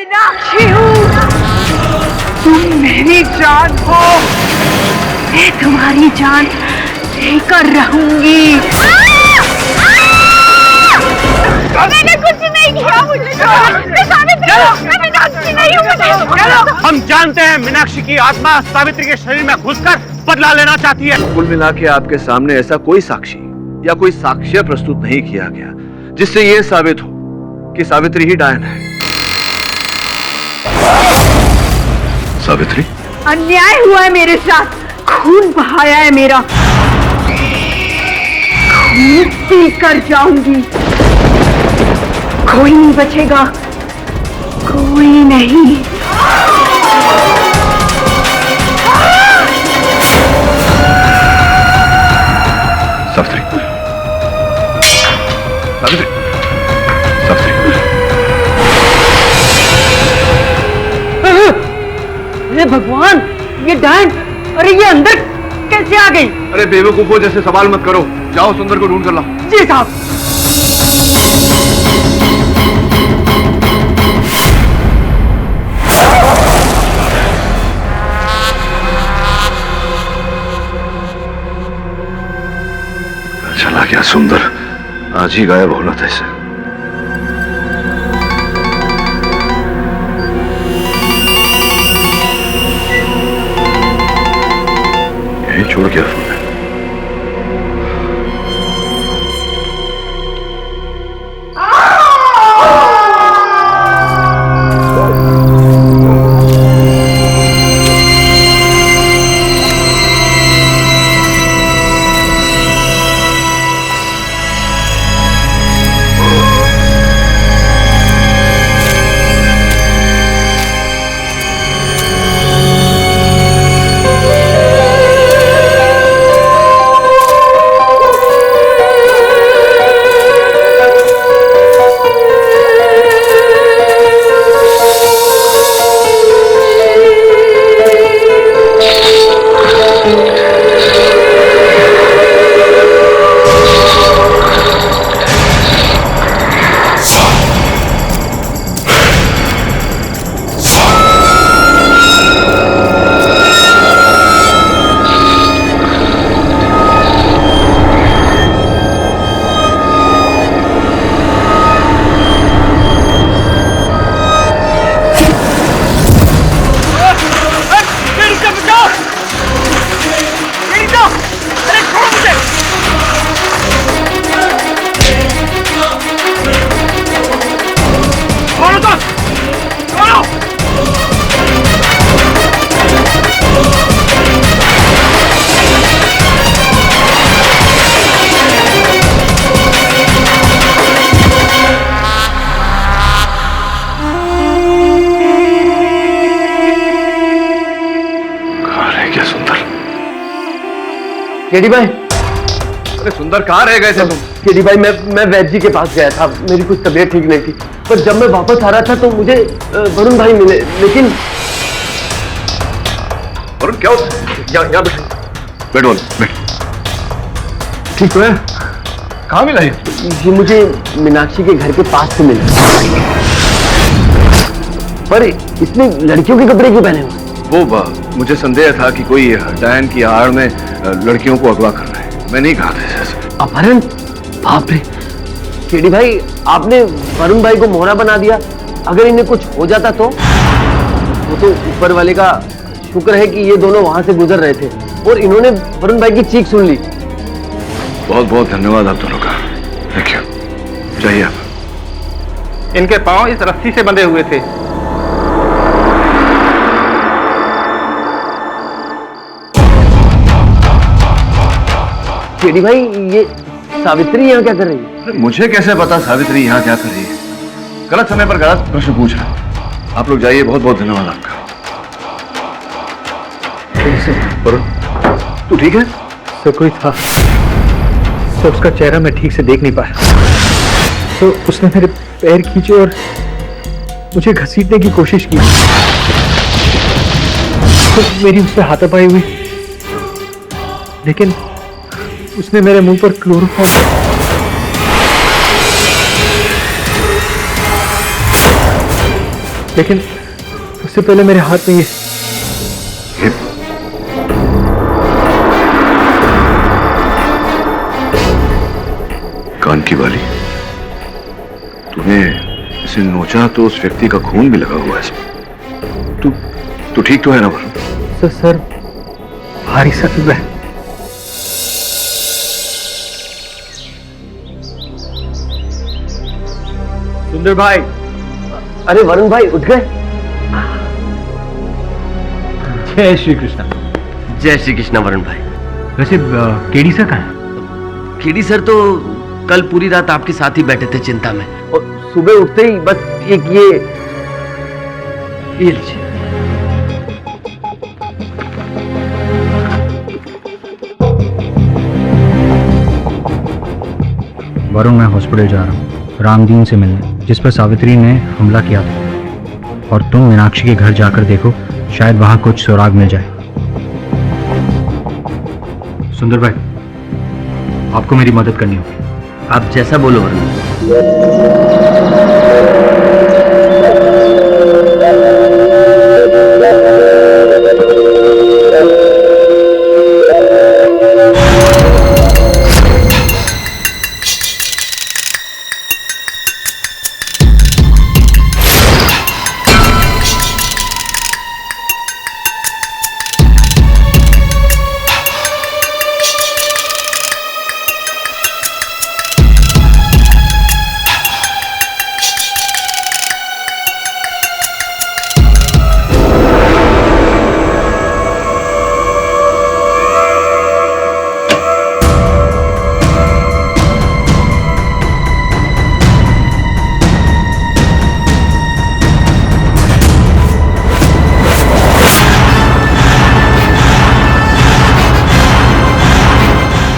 मीनाक्षी हूँ, तुम मेरी जान हो, मैं तुम्हारी जान लेकर रहूंगी। मैंने कुछ नहीं किया, मुझे मैं सावित्री हूँ, मैं मीनाक्षी नहीं हूँ। हम जानते हैं मीनाक्षी की आत्मा सावित्री के शरीर में घुसकर बदला लेना चाहती है। कुल मिला के आपके सामने ऐसा कोई साक्षी या कोई साक्ष्य प्रस्तुत नहीं किया गया जिससे यह साबित हो कि सावित्री ही डायन है। सावित्री, अन्याय हुआ है मेरे साथ, खून बहाया है मेरा, खून पी कर जाऊंगी। कोई नहीं बचेगा, कोई नहीं। सावित्री, सावित्री, सावित्री। अरे भगवान, ये डायन, अरे ये अंदर कैसे आ गई? अरे बेवकूफों जैसे सवाल मत करो, जाओ सुंदर को ढूंढ कर लाओ। जी साहब। चला गया सुंदर, आज ही गायब होना था इसे। यही छोड़ गया फोन। केडी भाई, अरे सुंदर, कहाँ रह गए थे तुम? केडी भाई, मैं वैद्य जी के पास गया था, मेरी कुछ तबीयत ठीक नहीं थी, पर जब मैं वापस आ रहा था तो मुझे वरुण भाई मिले, लेकिन वरुण क्या हो? यहाँ बैठो, बैठ। ठीक तो है? कहाँ मिला ये मुझे मीनाक्षी के घर के पास से मिला, पर इसने लड़कियों के कपड़े क्यों पहने हुए? वो मुझे संदेह था कि कोई डायन की आड़ में लड़कियों को अगवा कर रहा है। मैं नहीं कहा था ऐसे। अपहरण? बाप रे! केडी भाई, आपने वरुण भाई को मोहरा बना दिया। अगर इन्हें कुछ हो जाता तो? वो तो ऊपर वाले का शुक्र है कि ये दोनों वहां से गुजर रहे थे और इन्होंने वरुण भाई की चीख सुन ली। बहुत बहुत धन्यवाद आप दोनों का। Thank you. जाइए आप। इनके पांव इस रस्सी से बंधे हुए थे। केडी भाई, ये सावित्री यहाँ क्या कर रही है? मुझे कैसे पता सावित्री यहाँ क्या कर रही है? गलत समय पर गलत प्रश्न पूछ रहा। आप लोग जाइए, बहुत बहुत धन्यवाद आपका। वरुण, तू ठीक है? तो कोई था, तो उसका चेहरा मैं ठीक से देख नहीं पाया, तो उसने मेरे पैर खींचे और मुझे घसीटने की कोशिश की, तो मेरी उससे हाथापाई हुई, लेकिन उसने मेरे मुंह पर क्लोरोफॉर्म। लेकिन उससे पहले मेरे हाथ में ये कान की बाली। तूने इसे नोचा तो उस व्यक्ति का खून भी लगा हुआ है इसमें। तू ठीक तो है ना वरुण? सर भारी सा लग रहा है। सुंदर भाई, अरे वरुण भाई उठ गए? जय श्री कृष्ण। जय श्री कृष्ण वरुण भाई। वैसे केडी सर कहाँ है? केडी सर तो कल पूरी रात आपके साथ ही बैठे थे चिंता में, और सुबह उठते ही बस एक ये लीजिए। वरुण, मैं हॉस्पिटल जा रहा हूँ रामदीन से मिलने, जिस पर सावित्री ने हमला किया था। और तुम मीनाक्षी के घर जाकर देखो, शायद वहां कुछ सुराग मिल जाए। सुंदर भाई, आपको मेरी मदद करनी होगी। आप जैसा बोलो वरुण।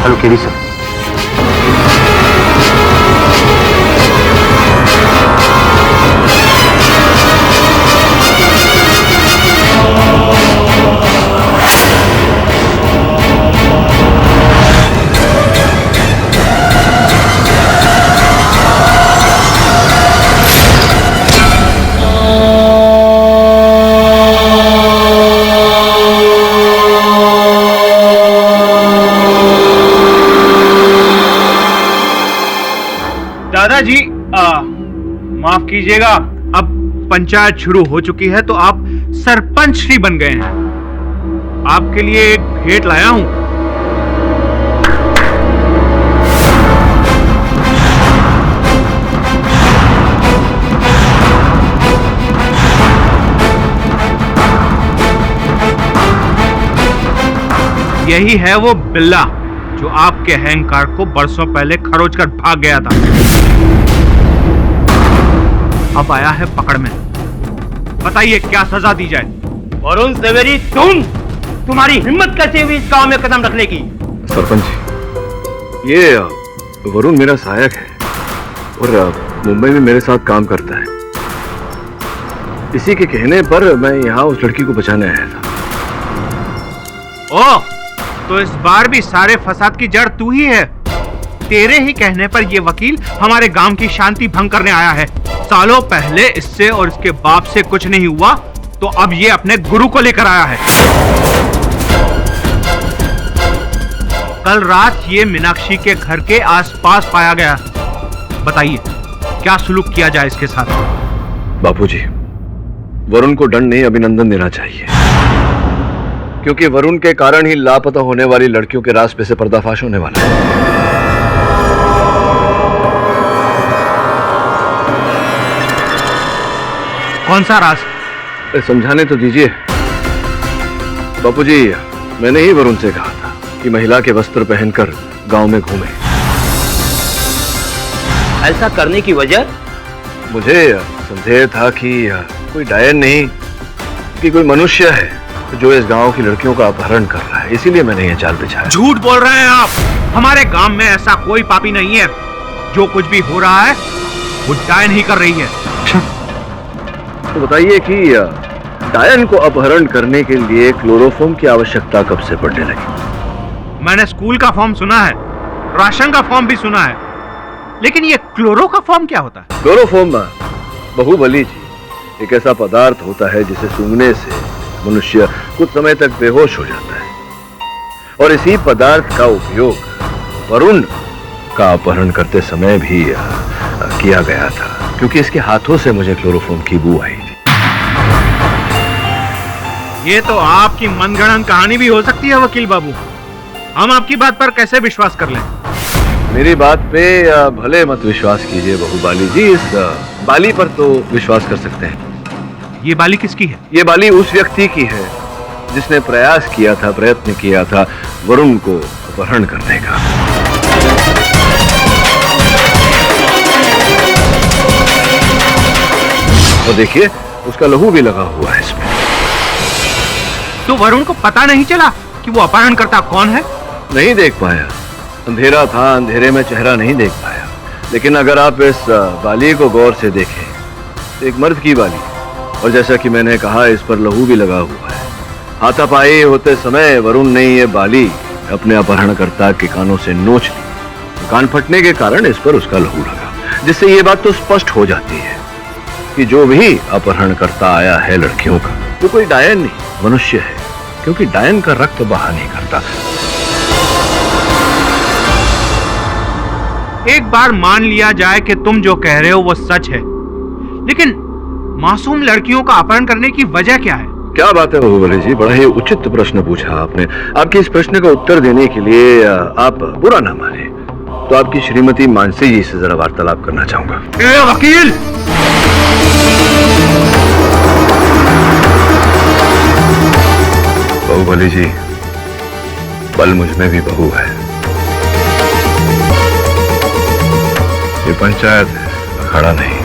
Hello KD sir. दादाजी, माफ कीजिएगा, अब पंचायत शुरू हो चुकी है तो आप सरपंच श्री बन गए हैं। आपके लिए एक भेंट लाया हूं। यही है वो बिल्ला जो आपके अहंकार को बरसों पहले खरोच कर भाग गया था। अब आया है पकड़ में। बताइए क्या सजा दी जाए? वरुण सवेरी, तुम्हारी हिम्मत कैसे हुई इस गांव में कदम रखने की? सरपंच जी, ये वरुण मेरा सहायक है और मुंबई में मेरे साथ काम करता है। इसी के कहने पर मैं यहाँ उस लड़की को बचाने आया था। ओह, तो इस बार भी सारे फसाद की जड़ तू ही है। तेरे ही कहने पर यह वकील हमारे गांव की शांति भंग करने आया है। सालों पहले इससे और इसके बाप से कुछ नहीं हुआ, तो अब ये अपने गुरु को लेकर आया है। कल रात ये मीनाक्षी के घर के आसपास पाया गया। बताइए क्या सुलूक किया जाए इसके साथ? बापूजी, वरुण को दंड नहीं अभिनंदन देना चाहिए, क्योंकि वरुण के कारण ही लापता होने वाली लड़कियों के रास्ते से पर्दाफाश होने वाला है। कौन सा राज? समझाने तो दीजिए। बापूजी, मैंने ही वरुण से कहा था कि महिला के वस्त्र पहनकर गांव में घूमे। ऐसा करने की वजह? मुझे संदेह था कि कोई डायन नहीं कि कोई मनुष्य है जो इस गांव की लड़कियों का अपहरण कर रहा है, इसीलिए मैंने ये जाल बिछाया। झूठ बोल रहे हैं आप। हमारे गांव में ऐसा कोई पापी नहीं है। जो कुछ भी हो रहा है वो डायन ही कर रही है। तो बताइए कि डायन को अपहरण करने के लिए क्लोरोफॉर्म की आवश्यकता कब से पड़ने लगी? मैंने स्कूल का फॉर्म सुना है, राशन का फॉर्म भी सुना है, लेकिन ये क्लोरो का फॉर्म क्या होता है? क्लोरोफॉर्म बाहुबली जी एक ऐसा पदार्थ होता है जिसे सूंघने से मनुष्य कुछ समय तक बेहोश हो जाता है, और इसी पदार्थ का उपयोग वरुण का अपहरण करते समय भी किया गया था, क्योंकि इसके हाथों से मुझे क्लोरोफॉर्म की बू आई थी। ये तो आपकी मनगढ़ंत कहानी भी हो सकती है वकील बाबू। हम आपकी बात पर कैसे विश्वास कर लें? मेरी बात पे भले मत विश्वास कीजिए बहुबाली जी, इस बाली पर तो विश्वास कर सकते हैं। ये बाली किसकी है? ये बाली उस व्यक्ति की है जिसने प्रयत्न किया था वरुण को अपहरण करने का। और देखिए, उसका लहू भी लगा हुआ है इसमें। तो वरुण को पता नहीं चला कि वो अपहरणकर्ता कौन है? नहीं देख पाया, अंधेरा था, अंधेरे में चेहरा नहीं देख पाया। लेकिन अगर आप इस बाली को गौर से देखें तो एक मर्द की बाली, और जैसा कि मैंने कहा इस पर लहू भी लगा हुआ है। हाथापाई होते समय वरुण ने ये बाली अपने अपहरणकर्ता के कानों से नोच ली। कान फटने के कारण इस पर उसका लहू लगा, जिससे ये बात तो स्पष्ट हो जाती है कि जो भी अपहरणकर्ता आया है लड़कियों का, वो कोई डायन नहीं, मनुष्य है, क्योंकि डायन का रक्त बहा नहीं करता। एक बार मान लिया जाए कि तुम जो कह रहे हो वो सच है, लेकिन मासूम लड़कियों का अपहरण करने की वजह क्या है? क्या बात है बाहुबली जी, बड़ा ही उचित प्रश्न पूछा आपने। आपके इस प्रश्न का उत्तर देने के लिए आप बुरा ना माने तो आपकी श्रीमती मानसी जी से जरा वार्तालाप करना चाहूंगा। वकील! बाहुबली जी, बल मुझ में भी बहू है। ये पंचायत अखाड़ा नहीं,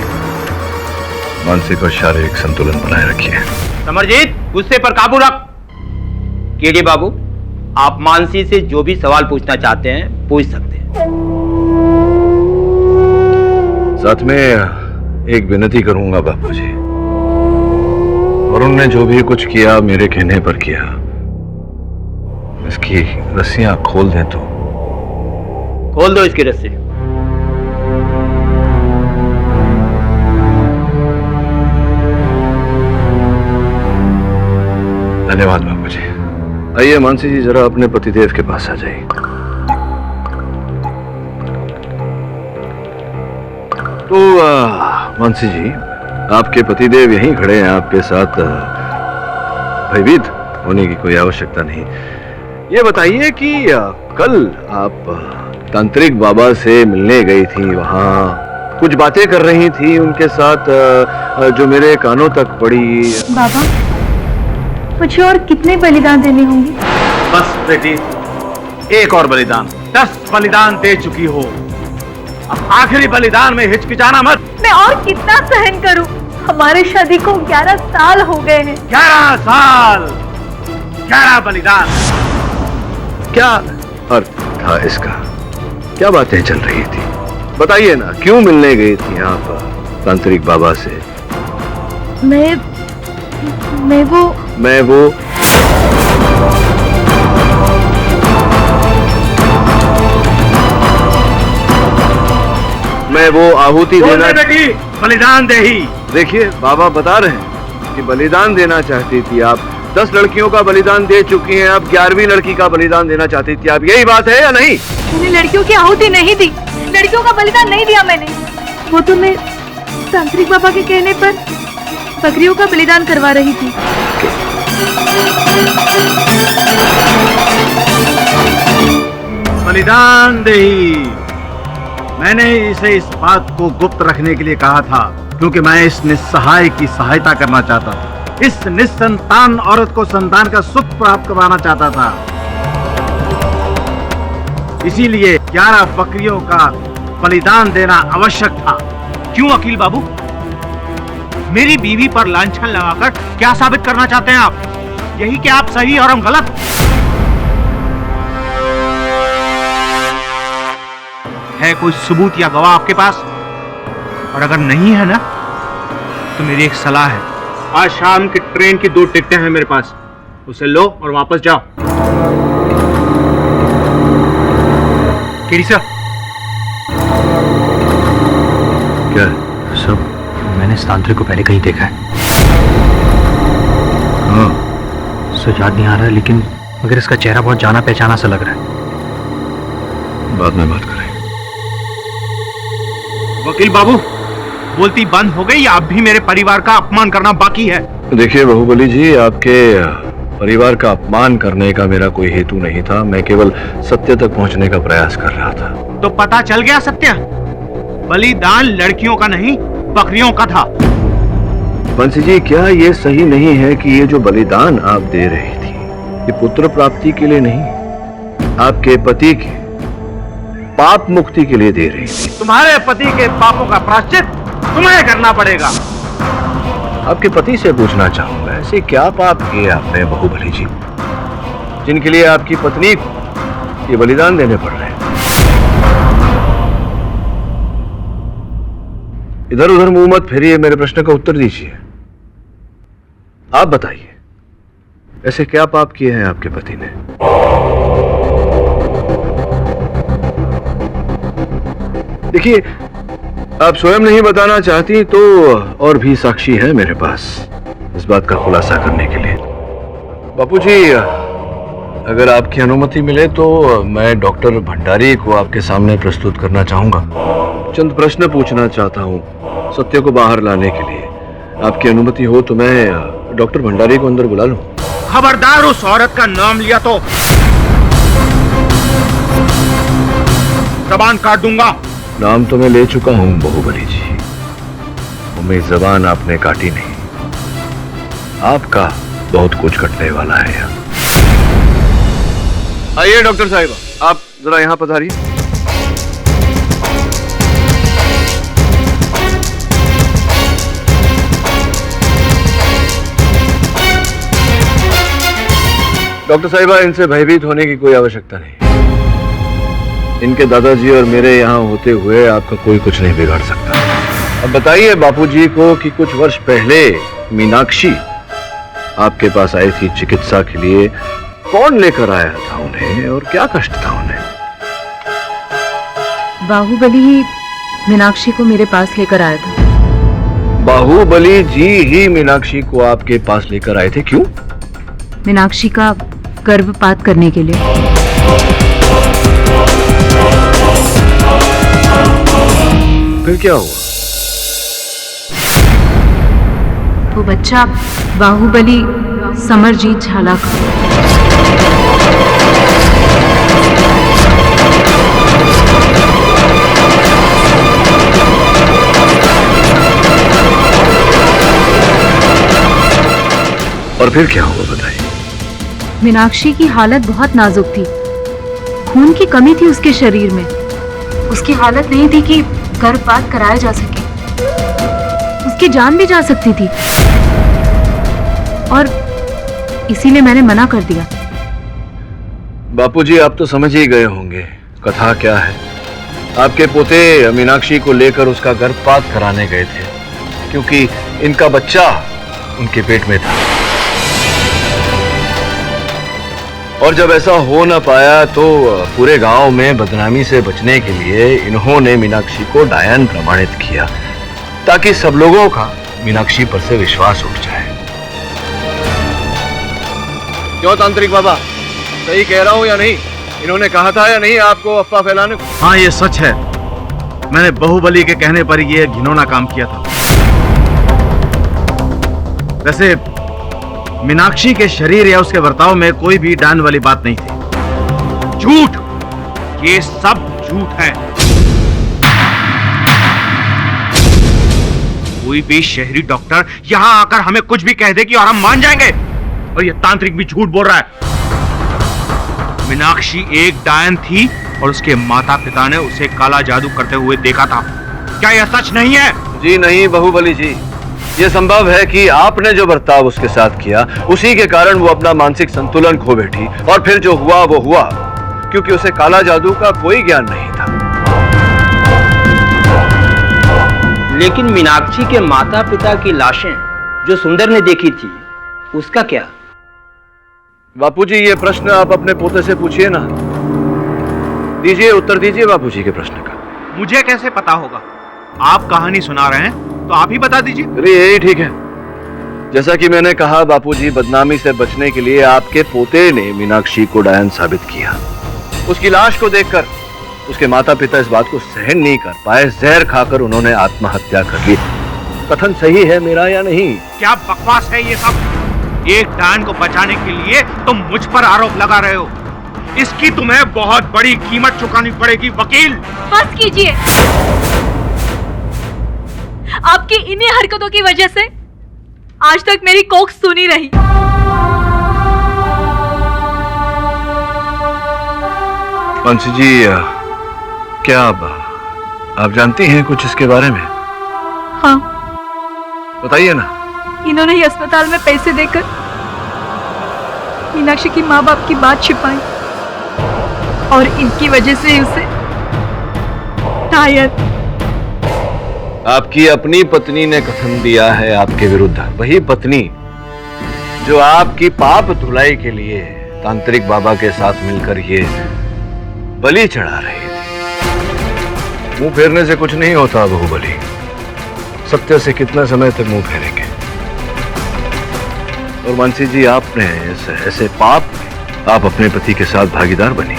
मानसिक और शारीरिक संतुलन बनाए रखिए। समरजीत, गुस्से पर काबू रख। केडी बाबू, आप मानसी से जो भी सवाल पूछना चाहते हैं पूछ सकते हैं। साथ में एक विनती करूंगा बापूजी, वरुण ने जो भी कुछ किया मेरे कहने पर किया, इसकी रस्सियां खोल दें तो। खोल दो इसकी रस्सी। धन्यवाद बापूजी। आइए मानसी जी, जरा अपने पतिदेव के पास आ जाइए। तो मानसी जी, आपके पतिदेव यहीं खड़े हैं, आपके साथ भयभीत होने की कोई आवश्यकता नहीं। ये बताइए कि कल आप तांत्रिक बाबा से मिलने गई थी, वहाँ कुछ बातें कर रही थी उनके साथ जो मेरे कानों तक पड़ी। बाबा, मुझे और कितने बलिदान देने होंगे? बस बेटी, एक और बलिदान। 10 बलिदान दे चुकी हो, अब आखिरी बलिदान में हिचकिचाना मत। मैं और कितना सहन करूं? हमारे शादी को 11 साल हो गए हैं। 11 साल, 11 बलिदान। क्या अर्थ था इसका? क्या बातें चल रही थी? बताइए ना, क्यों मिलने गई थी आप तांत्रिक बाबा से? मैं वो आहुति देना। बेटी, बलिदान दे ही। देखिए, बाबा बता रहे हैं कि बलिदान देना चाहती थी आप। 10 लड़कियों का बलिदान दे चुकी हैं, अब 11वीं लड़की का बलिदान देना चाहती थी आप। यही बात है या नहीं? मैंने लड़कियों की आहुति नहीं दी, लड़कियों का बलिदान नहीं दिया मैंने। वो तो मैं तांत्रिक बाबा के कहने पर बकरियों का बलिदान करवा रही थी। बलिदान दे ही। मैंने इसे इस बात को गुप्त रखने के लिए कहा था, क्योंकि मैं इस निस्सहाय की सहायता करना चाहता था। इस निस्संतान औरत को संतान का सुख प्राप्त करवाना चाहता था। इसीलिए 11 बकरियों का बलिदान देना आवश्यक था। क्यों वकील बाबू? मेरी बीवी पर लांछन लगाकर क्या साबित करना चाहते हैं आप? यही कि आप सही और हम गलत? है कोई सबूत या गवाह आपके पास? और अगर नहीं है ना, तो मेरी एक सलाह है। आज शाम की ट्रेन की 2 टिकटें हैं मेरे पास, उसे लो और वापस जाओ। केडी सर, सब मैंने मैंने इस तांत्रिक को पहले कहीं देखा है। हाँ, सो याद नहीं आ रहा है, लेकिन मगर इसका चेहरा बहुत जाना पहचाना सा लग रहा है। बाद में बात करें। वकील बाबू, बोलती बंद हो गई या अब भी मेरे परिवार का अपमान करना बाकी है? देखिए बाहुबली जी, आपके परिवार का अपमान करने का मेरा कोई हेतु नहीं था। मैं केवल सत्य तक पहुंचने का प्रयास कर रहा था। तो पता चल गया सत्य? बलिदान लड़कियों का नहीं, बकरियों का था। बंसी जी, क्या ये सही नहीं है कि ये जो बलिदान आप दे रही थी, ये पुत्र प्राप्ति के लिए नहीं, आपके पति के पाप मुक्ति के लिए दे रही थी? तुम्हारे पति के पापों का प्रायश्चित तुम्हें करना पड़ेगा। आपके पति से पूछना चाहूंगा, ऐसे क्या पाप किए आपने बाहुबली जी, जिनके लिए आपकी पत्नी को ये बलिदान देने पड़ रहे हैं? इधर उधर मुंह मत फेरिए, मेरे प्रश्न का उत्तर दीजिए। आप बताइए, ऐसे क्या पाप किए हैं आपके पति ने? देखिए, आप स्वयं नहीं बताना चाहती तो और भी साक्षी है मेरे पास इस बात का खुलासा करने के लिए। बापूजी, अगर आपकी अनुमति मिले तो मैं डॉक्टर भंडारी को आपके सामने प्रस्तुत करना चाहूंगा। चंद प्रश्न पूछना चाहता हूं सत्य को बाहर लाने के लिए। आपकी अनुमति हो तो मैं डॉक्टर भंडारी को अंदर बुला लूं? खबरदार, उस औरत का नाम लिया तो जबान काट दूंगा। नाम तो मैं ले चुका हूं बाहुबली जी, मेरी जबान आपने काटी नहीं। आपका बहुत कुछ कटने वाला है यहाँ। आइए डॉक्टर साहिबा, आप जरा यहाँ पधारिए। डॉक्टर साहिबा, इनसे भयभीत होने की कोई आवश्यकता नहीं। इनके दादाजी और मेरे यहाँ होते हुए आपका कोई कुछ नहीं बिगाड़ सकता। अब बताइए बापूजी को कि कुछ वर्ष पहले मीनाक्षी आपके पास आई थी चिकित्सा के लिए। कौन लेकर आया था उन्हें और क्या कष्ट था उन्हें? बाहुबली ही मीनाक्षी को मेरे पास लेकर आया था। बाहुबली जी ही मीनाक्षी को आपके पास लेकर आए थे? क्यों? मीनाक्षी का गर्भपात करने के लिए। फिर क्या हुआ? वो बच्चा बाहुबली समरजीत झाला का। और फिर क्या हुआ बताइए। मीनाक्षी की हालत बहुत नाजुक थी, खून की कमी थी उसके शरीर में। उसकी हालत नहीं थी कि गर्भपात कराया जा सके, उसकी जान भी जा सकती थी और इसीलिए मैंने मना कर दिया। बापूजी, आप तो समझ ही गए होंगे कथा क्या है। आपके पोते मीनाक्षी को लेकर उसका गर्भपात कराने गए थे क्योंकि इनका बच्चा उनके पेट में था। और जब ऐसा हो न पाया तो पूरे गांव में बदनामी से बचने के लिए इन्होंने मीनाक्षी को डायन प्रमाणित किया ताकि सब लोगों का मीनाक्षी पर से विश्वास उठ जाए। क्यों तांत्रिक बाबा, सही कह रहा हूं या नहीं? इन्होंने कहा था या नहीं आपको अफवाह फैलाने को? हाँ, ये सच है। मैंने बाहुबली के कहने पर ये घिनौना काम किया था। वैसे मीनाक्षी के शरीर या उसके बर्ताव में कोई भी डायन वाली बात नहीं थी। झूठ, ये सब झूठ है। कोई भी शहरी डॉक्टर यहां आकर हमें कुछ भी कह देगी और हम मान जाएंगे, और ये तांत्रिक भी झूठ बोल रहा है। मीनाक्षी एक डायन थी और उसके माता पिता ने उसे काला जादू करते हुए देखा था। क्या यह सच नहीं है? जी नहीं बाहुबली जी, ये संभव है कि आपने जो बर्ताव उसके साथ किया उसी के कारण वो अपना मानसिक संतुलन खो बैठी और फिर जो हुआ वो हुआ क्योंकि उसे काला जादू का कोई ज्ञान नहीं था। लेकिन मीनाक्षी के माता पिता की लाशें जो सुंदर ने देखी थी, उसका क्या? बापूजी, ये प्रश्न आप अपने पोते से पूछिए ना। दीजिए उत्तर दीजिए बापूजी के प्रश्न का। मुझे कैसे पता होगा? आप कहानी सुना रहे हैं, तो आप ही बता दीजिए। चलिए यही ठीक है। जैसा कि मैंने कहा बापूजी, बदनामी से बचने के लिए आपके पोते ने मीनाक्षी को डायन साबित किया। उसकी लाश को देखकर उसके माता पिता इस बात को सहन नहीं कर पाए, जहर खाकर उन्होंने आत्महत्या कर ली। कथन सही है मेरा या नहीं? क्या बकवास है ये सब? एक डायन को बचाने के लिए तुम मुझ पर आरोप लगा रहे हो। इसकी तुम्हें बहुत बड़ी कीमत चुकानी पड़ेगी वकील। बस कीजिए। आपकी इन्हीं हरकतों की वजह से आज तक मेरी कोख सुनी रही। मानसी जी, क्या आप जानती हैं कुछ इसके बारे में? हाँ, बताइए ना। इन्होंने ही अस्पताल में पैसे देकर मीनाक्षी की माँ बाप की बात छिपाई और इनकी वजह से उसे शायद आपकी अपनी पत्नी ने कथन दिया है आपके विरुद्ध। वही पत्नी जो आपकी पाप धुलाई के लिए तांत्रिक बाबा के साथ मिलकर ये बलि चढ़ा रही थी। मुंह फेरने से कुछ नहीं होता बहुबली। सत्य से कितना समय तक मुंह फेरेंगे? और मानसी जी, आपने ऐसे पाप में आप अपने पति के साथ भागीदार बनी।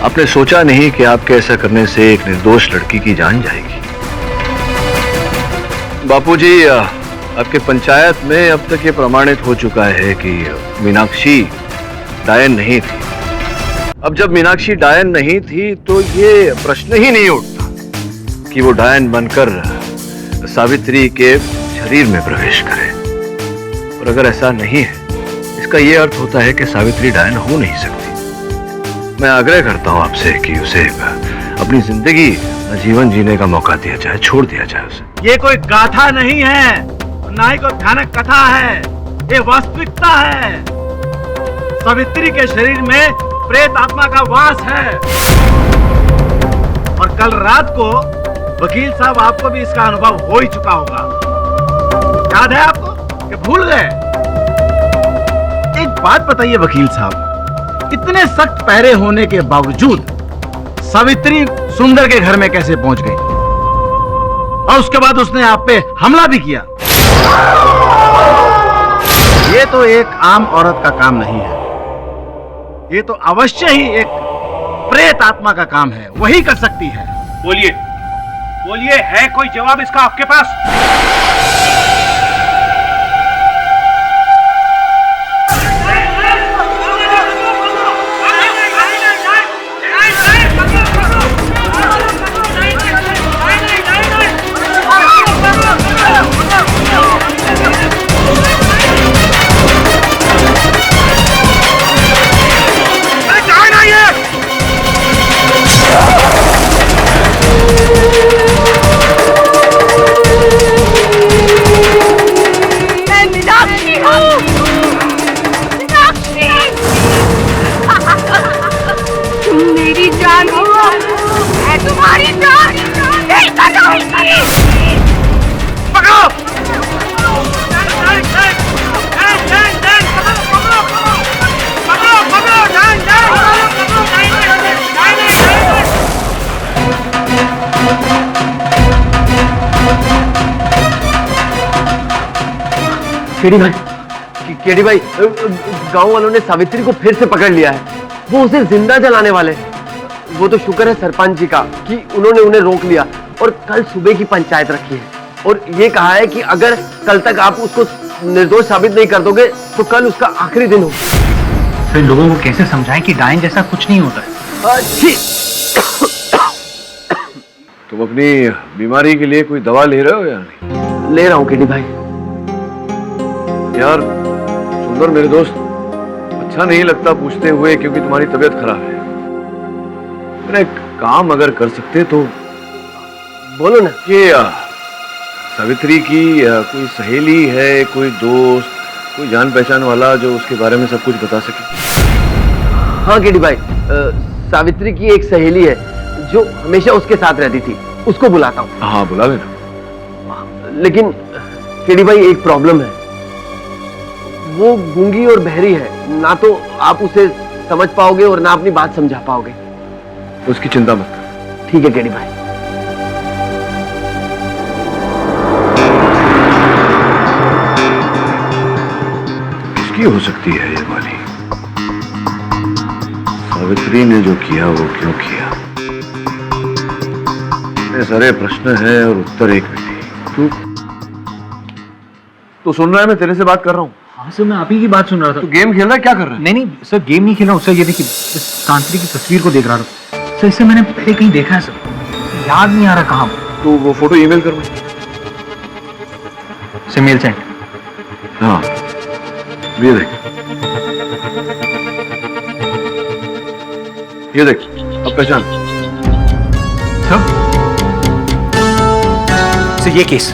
आपने सोचा नहीं कि आपके ऐसा करने से एक निर्दोष लड़की की जान जाएगी। बापूजी, आपके पंचायत में अब तक ये प्रमाणित हो चुका है कि मीनाक्षी डायन नहीं थी। अब जब मीनाक्षी डायन नहीं थी तो ये प्रश्न ही नहीं उठता कि वो डायन बनकर सावित्री के शरीर में प्रवेश करे। और अगर ऐसा नहीं है, इसका ये अर्थ होता है कि सावित्री डायन हो नहीं सकती। मैं आग्रह करता हूं आपसे कि उसे अपनी जिंदगी जीवन जीने का मौका दिया जाए, छोड़ दिया जाए उसे। ये कोई गाथा नहीं है, ना ही कोई भयानक कथा है, ये वास्तविकता है। सावित्री के शरीर में प्रेत आत्मा का वास है। और कल रात को वकील साहब, आपको भी इसका अनुभव हो ही चुका होगा। याद है आपको कि भूल गए? एक बात बताइए वकील साहब, इतने सख्त पहरे होने के बावजूद सावित्री सुंदर के घर में कैसे पहुंच गई? और उसके बाद उसने आप पे हमला भी किया। ये तो एक आम औरत का काम नहीं है, ये तो अवश्य ही एक प्रेत आत्मा का काम है, वही कर सकती है। बोलिए, बोलिए, है कोई जवाब इसका आपके पास? केडी भाई, गांव वालों ने सावित्री को फिर से पकड़ लिया है। वो उसे जिंदा जलाने वाले। वो तो शुक्र है सरपंच जी का कि उन्होंने उन्हें रोक लिया और कल सुबह की पंचायत रखी है और ये कहा है कि अगर कल तक आप उसको निर्दोष साबित नहीं कर दोगे तो कल उसका आखिरी दिन हो। फिर लोगों को कैसे समझाएं कि डायन जैसा कुछ नहीं होता है? तुम अपनी बीमारी के लिए कोई दवा ले रहे हो या नहीं? ले रहा हूँ केडी भाई। यार सुंदर मेरे दोस्त, अच्छा नहीं लगता पूछते हुए क्योंकि तुम्हारी तबीयत खराब है। मेरा एक काम अगर कर सकते तो बोलो ना। ये सावित्री की कोई सहेली है, कोई दोस्त, कोई जान पहचान वाला जो उसके बारे में सब कुछ बता सके? हाँ केडी भाई, सावित्री की एक सहेली है जो हमेशा उसके साथ रहती थी, उसको बुलाता हूँ। हाँ बुला लेना। लेकिन केडी भाई एक प्रॉब्लम है, वो गूंगी और बहरी है, ना तो आप उसे समझ पाओगे और ना अपनी बात समझा पाओगे। उसकी चिंता मत कर। ठीक है केडी भाई। हो सकती है ये वाली? सावित्री ने जो किया वो क्यों किया? इतने सारे प्रश्न हैं और उत्तर एक भी नहीं। तू सुन रहा है? मैं तेरे से बात कर रहा हूँ। हाँ सर, मैं आप ही की बात सुन रहा था। तू गेम खेल रहा है? क्या कर रहा है? नहीं नहीं सर, गेम नहीं खेल रहा हूँ सर। ये देखिए, इस तांत्रिक की तस्वीर को देख रहा था सर। इसे मैंने पहले कहीं देखा है सर, याद नहीं आ रहा कहाँ। तू वो फोटो ईमेल कर मुझे। Sir mail send. हाँ, ये देख, ये देख, अब पहचान। सर ये केस।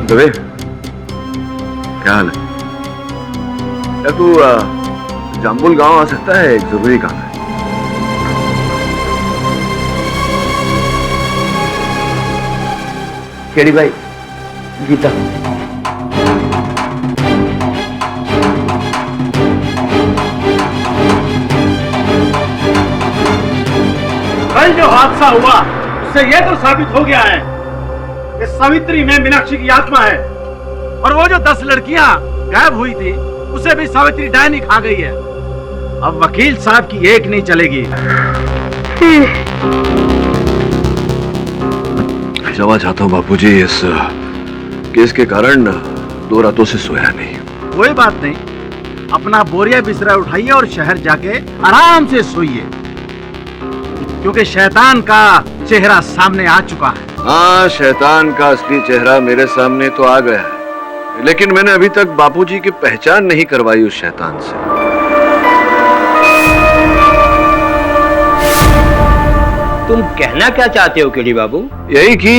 दबे, क्या हाल है? क्या तू जाम्बुल गांव आ सकता है? एक जरूरी काम है। केडी भाई, गीता। कल जो हादसा हुआ उससे यह तो साबित हो गया है कि सावित्री में मीनाक्षी की आत्मा है, और वो जो 10 लड़कियां गायब हुई थी उसे भी सावित्री डायनी खा गई है। अब वकील साहब की एक नहीं चलेगी। क्षमा चाहता हूँ बापूजी, इस केस के कारण 2 रातों से सोया नहीं। कोई बात नहीं, अपना बोरिया बिस्तरा उठाइए और शहर जाके आराम से सोइए, क्योंकि शैतान का चेहरा सामने आ चुका है। हाँ, शैतान का असली चेहरा मेरे सामने तो आ गया है, लेकिन मैंने अभी तक बापूजी की पहचान नहीं करवाई उस शैतान से। तुम कहना क्या चाहते हो केडी बाबू? यही कि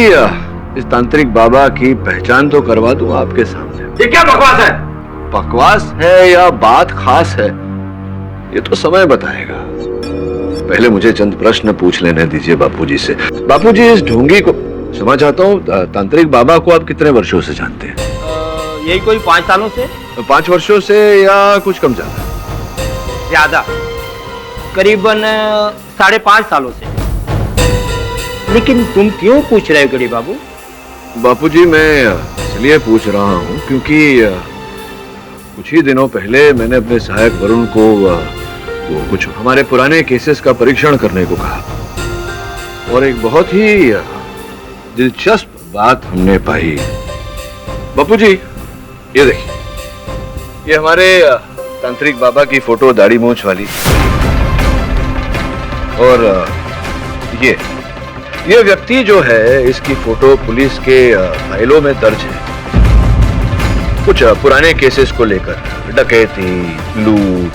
इस तांत्रिक बाबा की पहचान तो करवा दूं आपके सामने। ये क्या बकवास है? बकवास है या बात खास है, ये तो समय बताएगा। पहले मुझे चंद प्रश्न पूछ लेने दीजिए बापूजी से। बापूजी, इस ढोंगी को, क्षमा चाहता हूँ, तांत्रिक बाबा को आप कितने वर्षों से जानते हैं? यही कोई 5 सालों से। 5 वर्षों से या कुछ कम ज्यादा? ज्यादा, करीबन 5.5 सालों से। लेकिन तुम क्यों पूछ रहे हो केडी बाबू? बापूजी, मैं इसलिए पूछ रहा हूँ क्योंकि कुछ ही दिनों पहले मैंने अपने सहायक वरुण को वो कुछ हमारे पुराने केसेस का परीक्षण करने को कहा, और एक बहुत ही दिलचस्प बात हमने पाई। बापूजी, ये देखिए, ये हमारे तांत्रिक बाबा की फोटो, दाढ़ी मूंछ वाली, और ये व्यक्ति जो है, इसकी फोटो पुलिस के फाइलों में दर्ज है, कुछ पुराने केसेस को लेकर। डकैती, लूट,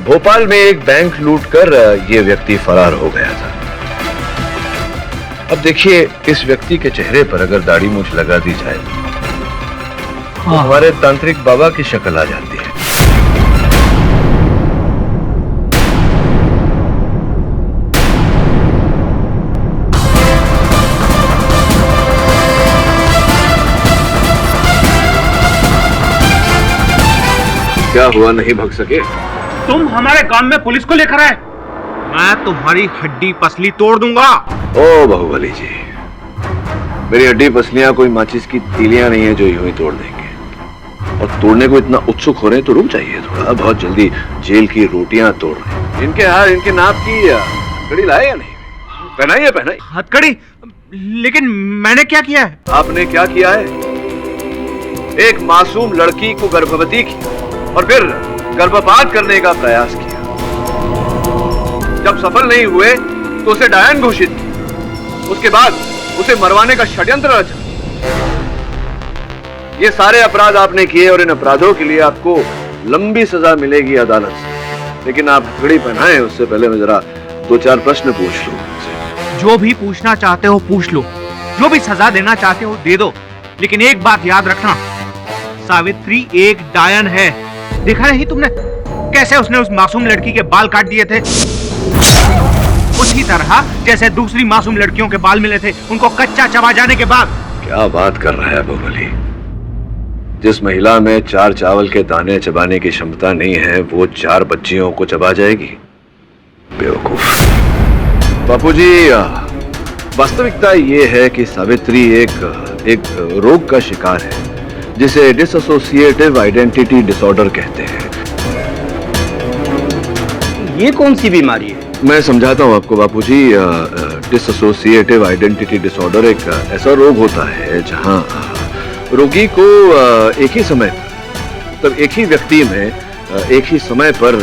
भोपाल में एक बैंक लूटकर ये व्यक्ति फरार हो गया था। अब देखिए, इस व्यक्ति के चेहरे पर अगर दाढ़ी मूंछ लगा दी जाए तो हमारे तांत्रिक बाबा की शक्ल आ जाती है। क्या हुआ, नहीं भग सके? तुम हमारे गांव में पुलिस को लेकर आए, मैं तुम्हारी हड्डी पसली तोड़ दूंगा। ओ बाहुबली जी, मेरी हड्डी पसलियां कोई माचिस की तीलियां नहीं है जो यूं ही तोड़ देंगे। और तोड़ने को इतना उत्सुक हो रहे हैं तो रुक जाइए थोड़ा, बहुत जल्दी जेल की रोटियां तोड़ रहे हैं। इनके हार, इनके नाप की हथकड़ी लाए या नहीं? पहनाइए, पहनाइए। हथकड़ी? लेकिन मैंने क्या किया है? आपने क्या किया है? एक मासूम लड़की को गर्भवती किया और फिर गर्भपात करने का प्रयास किया। जब सफल नहीं हुए तो उसे डायन घोषित किया। उसके बाद उसे मरवाने का षड्यंत्र रचा। ये सारे अपराध आपने किए और इन अपराधों के लिए आपको लंबी सजा मिलेगी अदालत से। लेकिन आप हथकड़ी पहनाएं उससे पहले मैं जरा 2-4 प्रश्न पूछ लूं। जो भी पूछना चाहते हो पूछ लो, जो भी सजा देना चाहते हो दे दो, लेकिन एक बात याद रखना, सावित्री एक डायन है। देखा नहीं तुमने कैसे उसने उस मासूम लड़की के बाल काट दिए थे? उसी तरह जैसे दूसरी मासूम लड़कियों के बाल मिले थे उनको कच्चा चबा जाने के बाद। क्या बात कर रहा है बाहुबली? जिस महिला में 4 चावल के दाने चबाने की क्षमता नहीं है, वो 4 बच्चियों को चबा जाएगी? बेवकूफ। बापूजी, वास्तविकता ये है कि सावित्री एक एक रोग का शिकार है जिसे डिसोसिएटिव आइडेंटिटी डिसऑर्डर कहते हैं। ये कौन सी बीमारी है? मैं समझाता हूँ आपको बापूजी। डिसोसिएटिव आइडेंटिटी डिसऑर्डर एक ऐसा रोग होता है जहाँ रोगी को एक ही समय पर, मतलब एक ही व्यक्ति में एक ही समय पर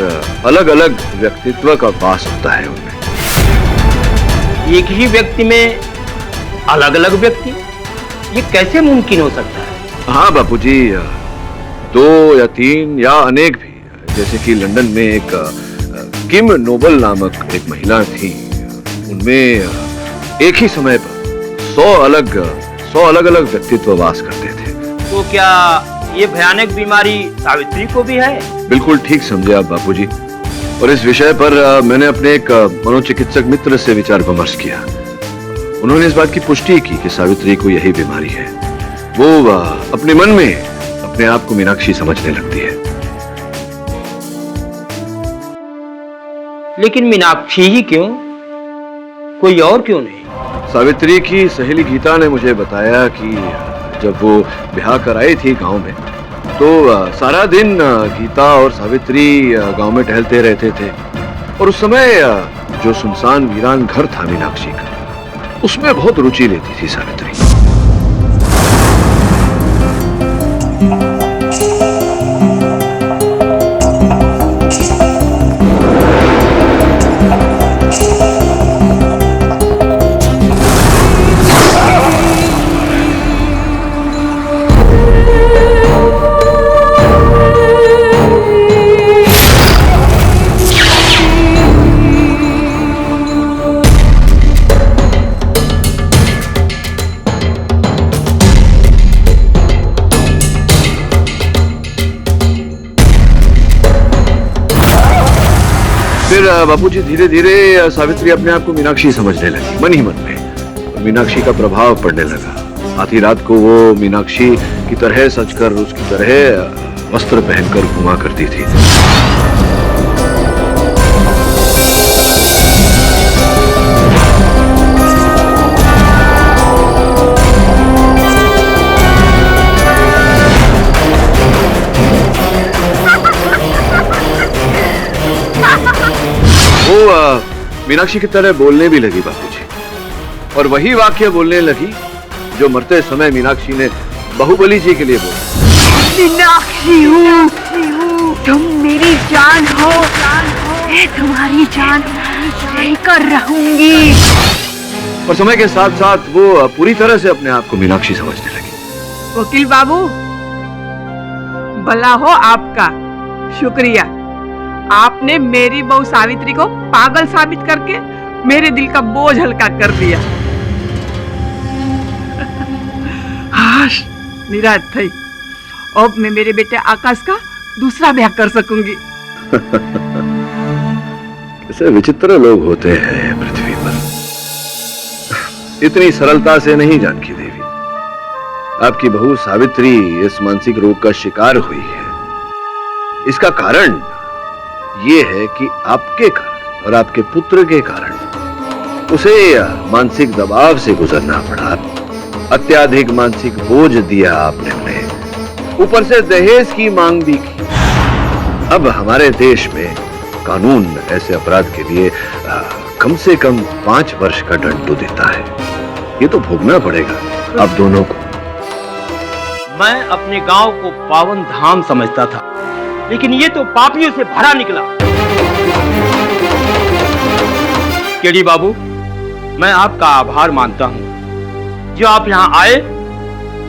अलग अलग व्यक्तित्व का वास होता है उनमें। एक ही व्यक्ति में अलग अलग व्यक्ति, ये कैसे मुमकिन हो सकता है? हाँ बापूजी, 2 या 3 या अनेक भी, जैसे कि लंदन में एक किम नोबल नामक एक महिला थी, उनमें एक ही समय पर 100 अलग अलग व्यक्तित्व वास करते थे। तो क्या ये भयानक बीमारी सावित्री को भी है? बिल्कुल ठीक समझे आप बापूजी। और इस विषय पर मैंने अपने एक मनोचिकित्सक मित्र से विचार विमर्श किया। उन्होंने इस बात की पुष्टि की कि सावित्री को यही बीमारी है। वो अपने मन में अपने आप को मीनाक्षी समझने लगती है। लेकिन मीनाक्षी ही क्यों, कोई और क्यों नहीं? सावित्री की सहेली गीता ने मुझे बताया कि जब वो ब्याह कर आई थी गांव में, तो सारा दिन गीता और सावित्री गांव में टहलते रहते थे और उस समय जो सुनसान वीरान घर था मीनाक्षी का, उसमें बहुत रुचि लेती थी सावित्री। फिर बापूजी धीरे धीरे सावित्री अपने आप को मीनाक्षी समझने लगी, मन ही मन में। और मीनाक्षी का प्रभाव पड़ने लगा। आधी रात को वो मीनाक्षी की तरह सजकर, उसकी तरह वस्त्र पहनकर घुमा करती थी। वो मीनाक्षी की तरह बोलने भी लगी बापूजी, और वही वाक्य बोलने लगी जो मरते समय मीनाक्षी ने बाहुबली जी के लिए बोला। मीनाक्षी हूँ, तुम मेरी जान हो, मैं तुम्हारी जान लेकर रहूंगी। और समय के साथ साथ वो पूरी तरह से अपने आप को मीनाक्षी समझने लगी। वकील बाबू, भला हो आपका, शुक्रिया। आपने मेरी बहू सावित्री को पागल साबित करके मेरे दिल का बोझ हल्का कर दिया। हाश, निराश थी। अब मैं मेरे बेटे आकाश का दूसरा ब्याह कर सकूंगी। कैसे विचित्र लोग होते हैं पृथ्वी पर। इतनी सरलता से नहीं जानकी देवी, आपकी बहू सावित्री इस मानसिक रोग का शिकार हुई है। इसका कारण ये है कि आपके कारण और आपके पुत्र के कारण उसे मानसिक दबाव से गुजरना पड़ा। अत्याधिक मानसिक बोझ दिया आपने उन्हें, ऊपर से दहेज की मांग भी की। अब हमारे देश में कानून ऐसे अपराध के लिए कम से कम 5 वर्ष का दंड तो देता है। ये तो भोगना पड़ेगा आप दोनों को। मैं अपने गांव को पावन धाम समझता था, लेकिन ये तो पापियों से भरा निकला। केडी बाबू, मैं आपका आभार मानता हूं जो आप यहां आए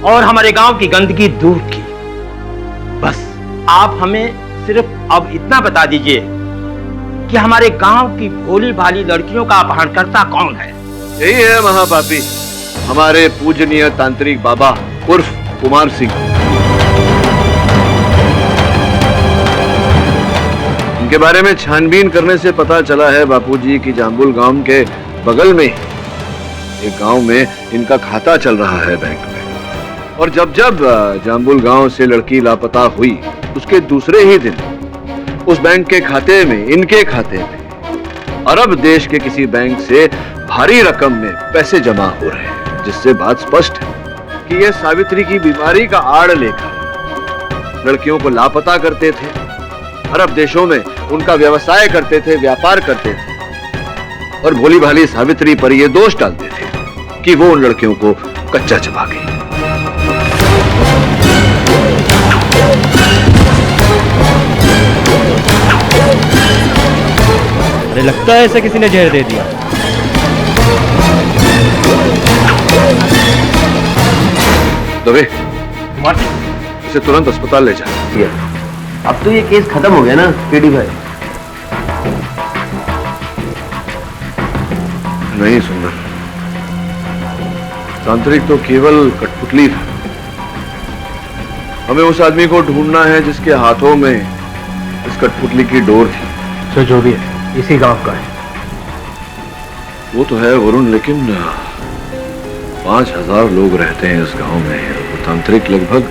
और हमारे गांव की गंदगी दूर की। बस आप हमें सिर्फ अब इतना बता दीजिए कि हमारे गांव की भोली भाली लड़कियों का अपहरणकर्ता कौन है? यही है महापापी, हमारे पूजनीय तांत्रिक बाबा उर्फ कुमार सिंह। इनके बारे में छानबीन करने से पता चला है बापूजी की जाम्बुल गांव के बगल में एक गांव में इनका खाता चल रहा है बैंक में। और जब जब जाम्बुल गांव से लड़की लापता हुई, उसके दूसरे ही दिन उस बैंक के खाते में, इनके खाते में अरब देश के किसी बैंक से भारी रकम में पैसे जमा हो रहे हैं, जिससे बात स्पष्ट है कि ये सावित्री की बीमारी का आड़ लेकर लड़कियों को लापता करते थे, अरब देशों में उनका व्यवसाय करते थे, व्यापार करते थे, और भोली भाली सावित्री पर ये दोष डालते थे कि वो उन लड़कियों को कच्चा चबा गई। अरे लगता है ऐसे किसी ने जहर दे दिया। दबे, इसे तुरंत अस्पताल ले जा। अब तो ये केस खत्म हो गया ना केडी भाई? नहीं सुंदर, तांत्रिक तो केवल कठपुतली था। हमें उस आदमी को ढूंढना है जिसके हाथों में इस कठपुतली की डोर थी। सो जो भी है, इसी गांव का है। वो तो है वरुण, लेकिन 5000 लोग रहते हैं इस गांव में। वो तांत्रिक लगभग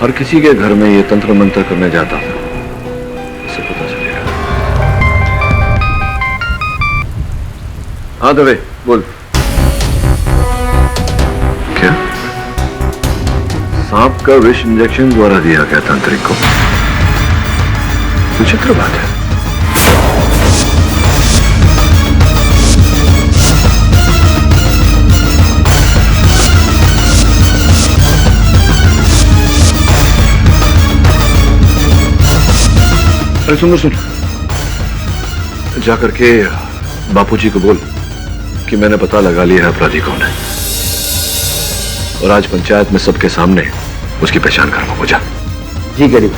हर किसी के घर में ये तंत्र मंत्र करने जाता था। इससे पता चलेगा। हाँ दवे, बोल। क्या सांप का विष इंजेक्शन द्वारा दिया गया तांत्रिक को? विचित्र बात है। अरे सुन सुन, जाकर के बापूजी को बोल कि मैंने पता लगा लिया है अपराधी कौन है, और आज पंचायत में सबके सामने उसकी पहचान करवा। जा। जी करीब।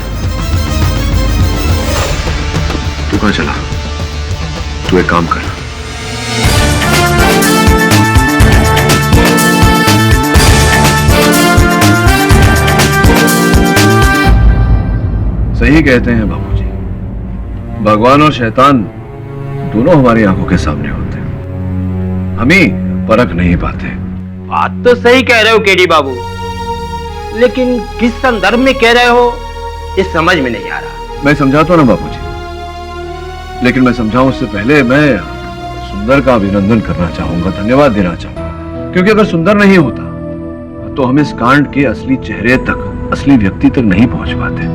तू कहां चला? तू एक काम कर, सही कहते हैं बापूजी, भगवान और शैतान दोनों हमारी आंखों के सामने होते हैं, हम ही परख नहीं पाते। बात तो सही कह रहे हो केडी बाबू, लेकिन किस संदर्भ में कह रहे हो ये समझ में नहीं आ रहा। मैं समझाता हूं ना बापूजी, लेकिन मैं समझाऊं उससे पहले मैं सुंदर का अभिनंदन करना चाहूंगा, धन्यवाद देना चाहूंगा, क्योंकि अगर सुंदर नहीं होता तो हम इस कांड के असली चेहरे तक, असली व्यक्ति तक नहीं पहुंच पाते।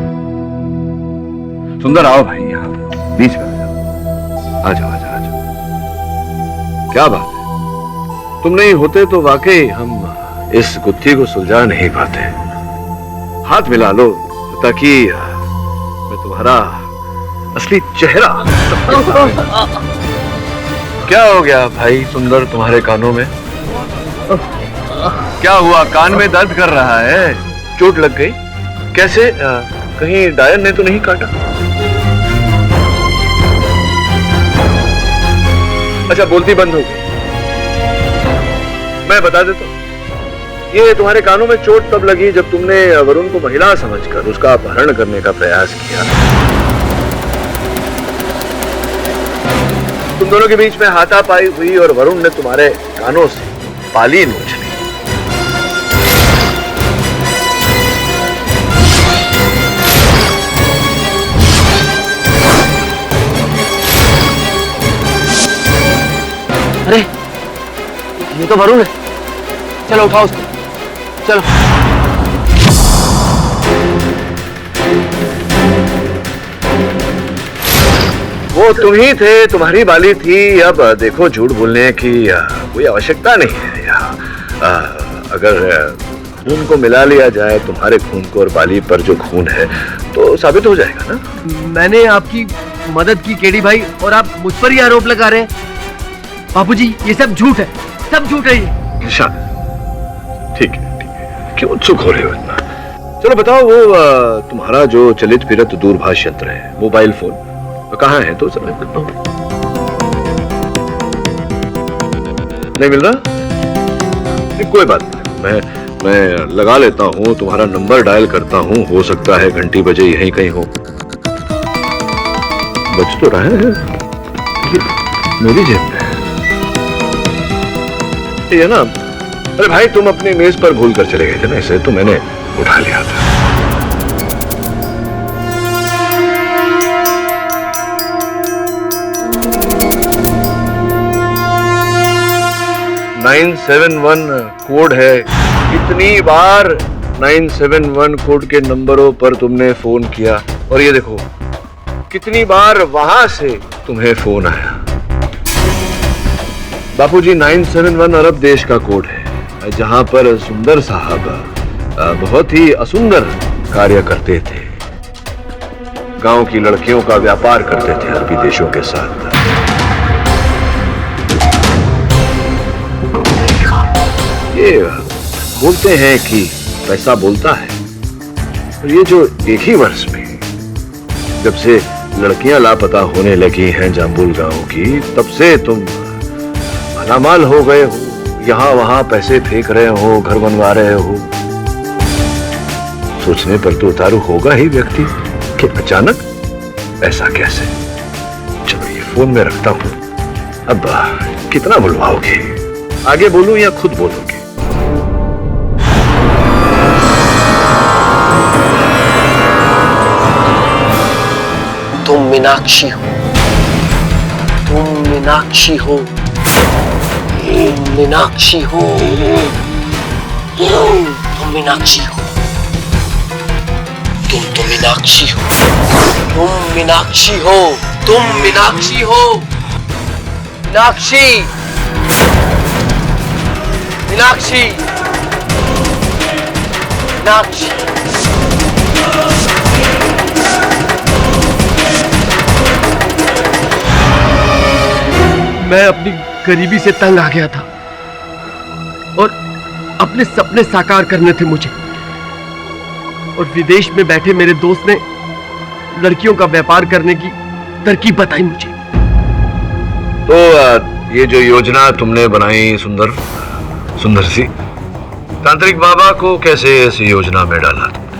सुंदर आओ भाई, यहाँ बीच में आ जाओ। आ जाओ। क्या बात है, तुम नहीं होते तो वाकई हम इस गुत्थी को सुलझा नहीं पाते। हाथ मिला लो ताकि मैं तुम्हारा असली चेहरा। क्या हो गया भाई सुंदर तुम्हारे कानों में? क्या हुआ? कान में दर्द कर रहा है? चोट लग गई? कैसे? कहीं डायर ने तो नहीं काटा? अच्छा, बोलती बंद हो गई। मैं बता देता हूं, ये तुम्हारे कानों में चोट तब लगी जब तुमने वरुण को महिला समझकर उसका अपहरण करने का प्रयास किया। तुम दोनों के बीच में हाथापाई हुई और वरुण ने तुम्हारे कानों से बाली नोच ली। अरे ये तो वरुण है, चलो उठाओ उसको, चलो। वो तुम ही थे, तुम्हारी बाली थी। अब देखो, झूठ बोलने की कोई आवश्यकता नहीं है यहाँ। अगर खून को मिला लिया जाए, तुम्हारे खून को और बाली पर जो खून है, तो साबित हो जाएगा ना। मैंने आपकी मदद की केडी भाई, और आप मुझ पर ही आरोप लगा रहे हैं। बापूजी ये सब झूठ है, सब झूठ है ये। निशान, ठीक है, क्यों उत्सुक हो रहे हो इतना? चलो बताओ, वो तुम्हारा जो चलित फिरत दूरभाष यंत्र है, मोबाइल फोन, कहाँ है? तो समय करता हूँ। नहीं मिल रहा? कोई बात नहीं, मैं लगा लेता हूँ, तुम्हारा नंबर डायल करता हूँ, हो सकता है घंटी बजे यहीं कहीं हो। बच तो रहा है, मेरी जेब में ये ना। अरे भाई, तुम अपनी मेज पर भूल कर चले गए थे ना, इसे तो मैंने उठा लिया था। $971 कोड है। कितनी बार 971 कोड के नंबरों पर तुमने फोन किया, और ये देखो कितनी बार वहां से तुम्हें फोन आया। बापूजी, 971 अरब देश का कोड है, जहां पर सुंदर साहब बहुत ही असुंदर कार्य करते थे। गांव की लड़कियों का व्यापार करते थे अरबी देशों के साथ। ये बोलते हैं कि पैसा बोलता है, और ये जो एक ही वर्ष में जब से लड़कियां लापता होने लगी हैं जाम्बुल गांव की, तब से तुम मालामाल हो गए हो, यहां वहां पैसे फेंक रहे हो, घर बनवा रहे हो। सोचने पर तो उतारू होगा ही व्यक्ति कि अचानक ऐसा कैसे। चलो ये फोन में रखता हूं, अब कितना बुलवाओगे? आगे बोलूं या खुद बोलोगे? तुम मीनाक्षी हो, तुम मीनाक्षी हो, तुम मीनाक्षी हो, तुम मीनाक्षी हो, तुम तो मीनाक्षी हो, तुम मीनाक्षी हो, तुम मीनाक्षी हो, मीनाक्षी, मीनाक्षी, मीनाक्षी। मैं अपनी गरीबी से तंग आ गया था और अपने सपने साकार करने थे मुझे, और विदेश में बैठे मेरे दोस्त ने लड़कियों का व्यापार करने की तरकीब बताई मुझे। तो ये जो योजना तुमने बनाई सुंदर सी, तांत्रिक बाबा को कैसे इस योजना में डाला तुमने?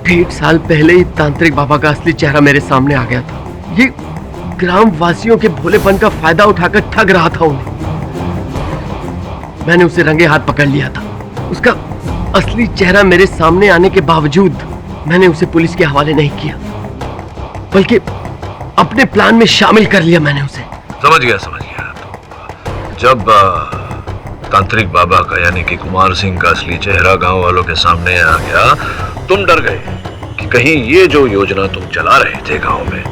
1.5 साल पहले ही तांत्रिक बाबा का असली चेहरा मेरे सामने आ गया था। ये ग्राम वासियों के भोलेपन का फायदा उठाकर ठग रहा था उन्हें। मैंने उसे रंगे हाथ पकड़ लिया था। उसका असली चेहरा मेरे सामने आने के बावजूद मैंने उसे पुलिस के हवाले नहीं किया, बल्कि अपने प्लान में शामिल कर लिया मैंने उसे। समझ गया। जब तांत्रिक बाबा का यानी कि कुमार सिंह का असली चेहरा गांव वालों के सामने आ गया, तुम डर गए कि कहीं ये जो योजना तुम चला रहे थे गांव में,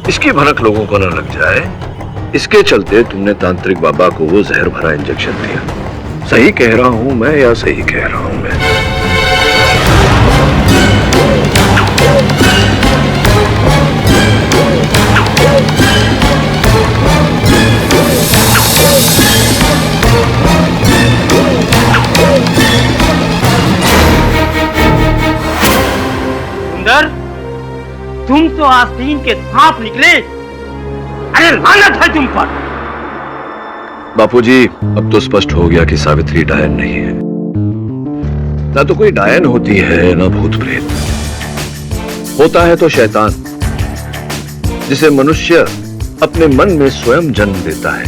इसकी भनक लोगों को न लग जाए। इसके चलते तुमने तांत्रिक बाबा को वो जहर भरा इंजेक्शन दिया। सही कह रहा हूं मैं या सही कह रहा हूं मैं? सुंदर, तुम तो आस्तीन के सांप निकले। अरे लानत है तुम पर। बापूजी, अब तो स्पष्ट हो गया कि सावित्री डायन नहीं है। ना तो कोई डायन होती है, ना भूत प्रेत। होता है तो शैतान, जिसे मनुष्य अपने मन में स्वयं जन्म देता है,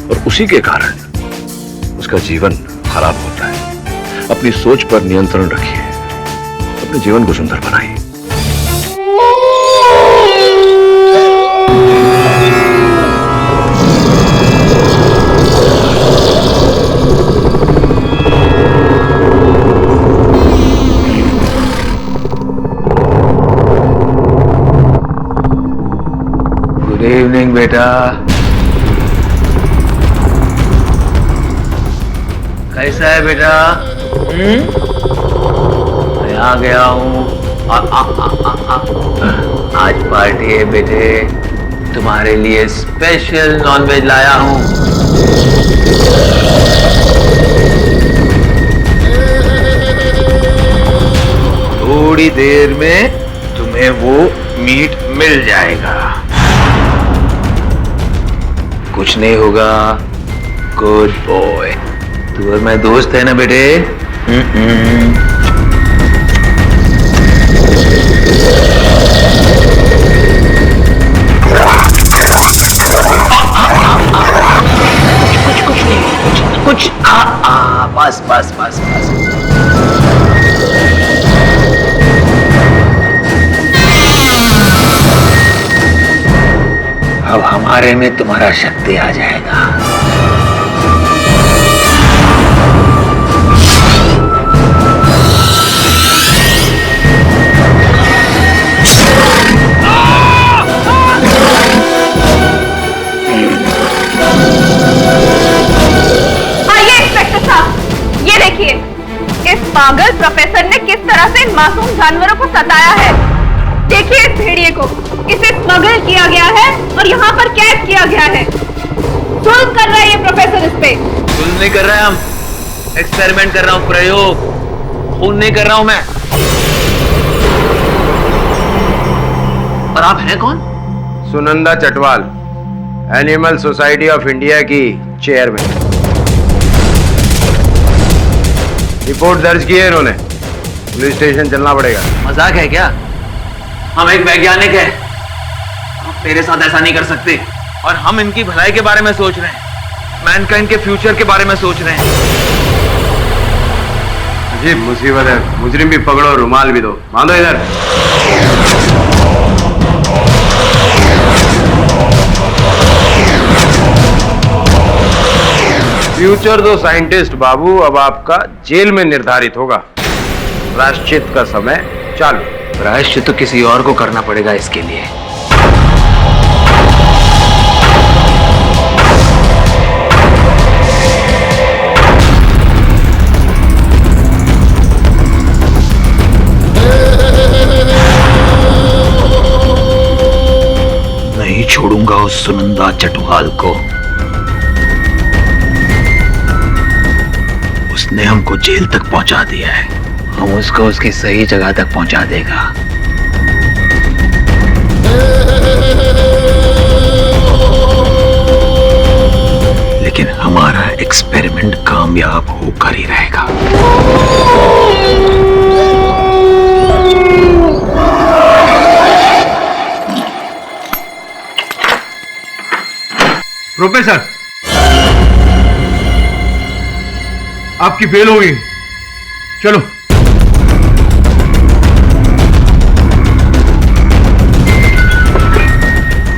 और उसी के कारण उसका जीवन खराब होता है। अपनी सोच पर नियंत्रण रखिए, अपने जीवन को सुंदर बनाइए। गुड इवनिंग बेटा, कैसा है बेटा? मैं आ गया हूँ। आज पार्टी है बेटे, तुम्हारे लिए स्पेशल नॉनवेज लाया हूँ। थोड़ी देर में तुम्हें वो मीट मिल जाएगा। कुछ नहीं होगा, गुड बॉय। तू और मैं दोस्त है ना बेटे? कुछ बस बस बस बस। अब हमारे में तुम्हारा शक्ति आ जाएगा। पागल प्रोफेसर ने किस तरह से इन मासूम जानवरों को सताया है। देखिए इस भेड़िए को, इसे स्मगल किया गया है और यहाँ पर कैद किया गया है। जुल्म कर रहा है ये प्रोफेसर इस पे। जुल्म नहीं कर रहे हम, एक्सपेरिमेंट कर रहा हूँ, प्रयोग। खून नहीं कर रहा हूँ मैं। और आप हैं कौन? Sunanda Chatwal, animal society of India की चेयरमैन। रिपोर्ट दर्ज की है इन्होंने, पुलिस स्टेशन चलना पड़ेगा। मजाक है क्या? हम एक वैज्ञानिक हैं, हम तेरे साथ ऐसा नहीं कर सकते। और हम इनकी भलाई के बारे में सोच रहे हैं, मैनकाइंड के फ्यूचर के बारे में सोच रहे हैं। अजीब मुसीबत है, मुजरिम भी पकड़ो, रुमाल भी दो, बांधो इधर। फ्यूचर दो साइंटिस्ट बाबू, अब आपका जेल में निर्धारित होगा। प्रायश्चित का समय चालू। प्रायश्चित तो किसी और को करना पड़ेगा इसके लिए। नहीं छोड़ूंगा उस सुनंदा चटवाल को। उसने हमको जेल तक पहुंचा दिया है, हम उसको उसकी सही जगह तक पहुंचा देगा। लेकिन हमारा एक्सपेरिमेंट कामयाब होकर ही रहेगा। प्रोफेसर, आपकी बेल हो गई, चलो।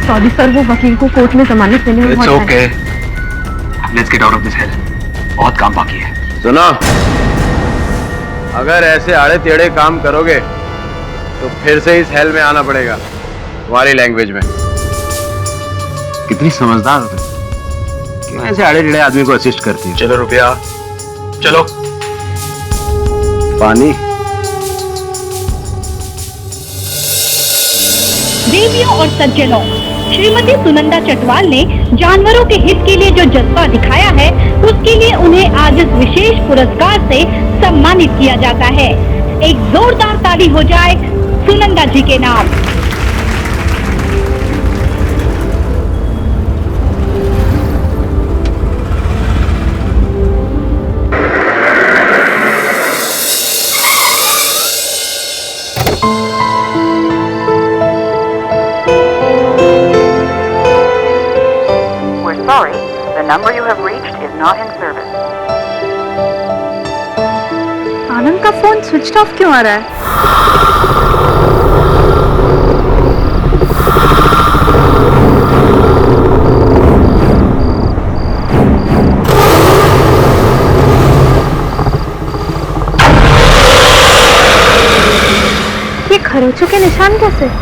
सॉरी सर, वो वकील को कोर्ट में जमानत देने में It's okay. Let's get out of this hell. बहुत काम बाकी है। सुनो, अगर ऐसे आड़े टेढ़े काम करोगे तो फिर से इस हेल में आना पड़ेगा, तुम्हारी लैंग्वेज में। कितनी समझदार हो तुम, क्यों ऐसे आड़े टेढ़े आदमी को असिस्ट करती हो? चलो रुपया, चलो। पानी। देवियों और सज्जनों, श्रीमती सुनंदा चटवाल ने जानवरों के हित के लिए जो जज्बा दिखाया है, उसके लिए उन्हें आज इस विशेष पुरस्कार से सम्मानित किया जाता है। एक जोरदार ताली हो जाए सुनंदा जी के नाम। Sorry, the number you have reached is not in service. आनंद का फोन स्विच ऑफ क्यों आ रहा है? ये खरोचों के निशान कैसे?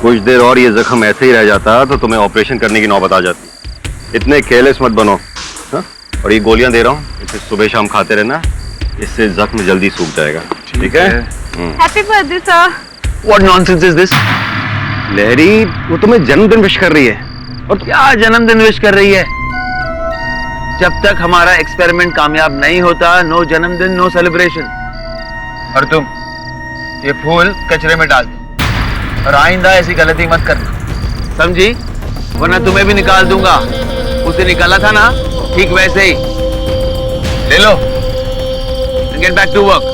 कुछ देर और ये जख्म ऐसे ही रह जाता तो तुम्हें ऑपरेशन करने की नौबत आ जाती। इतने केयरलेस मत बनो, हा? और ये गोलियां दे रहा हूँ, इसे सुबह शाम खाते रहना, इससे जख्म जल्दी सूख जाएगा। ठीक है? Happy birthday sir. What nonsense is this? लहरी, वो तुम्हें जन्मदिन विश कर रही है। और क्या जन्मदिन विश कर रही है? जब तक हमारा एक्सपेरिमेंट कामयाब नहीं होता, नो जन्मदिन, नो सेलिब्रेशन। और तुम ये फूल कचरे में डाल दो और आइंदा ऐसी गलती मत करना, समझी? वरना तुम्हें भी निकाल दूंगा। उसे निकाला था ना, ठीक वैसे ही। ले लो, get back to work.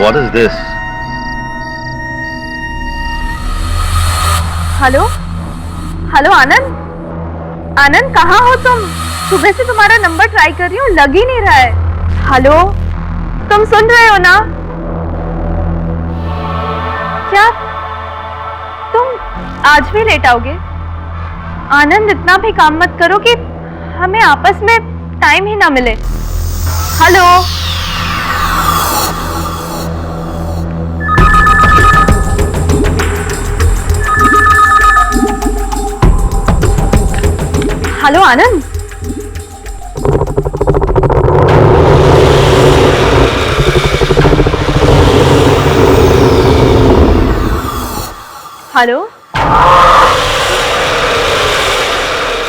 What is this? Hello hello Anand, Anand कहाँ हो तुम? सुबह से तुम्हारा नंबर ट्राई कर रही हूँ, लग ही नहीं रहा है। हेलो, तुम सुन रहे हो ना? क्या तुम आज भी लेट आओगे? आनंद, इतना भी काम मत करो कि हमें आपस में टाइम ही ना मिले। हेलो, हेलो आनंद। हेलो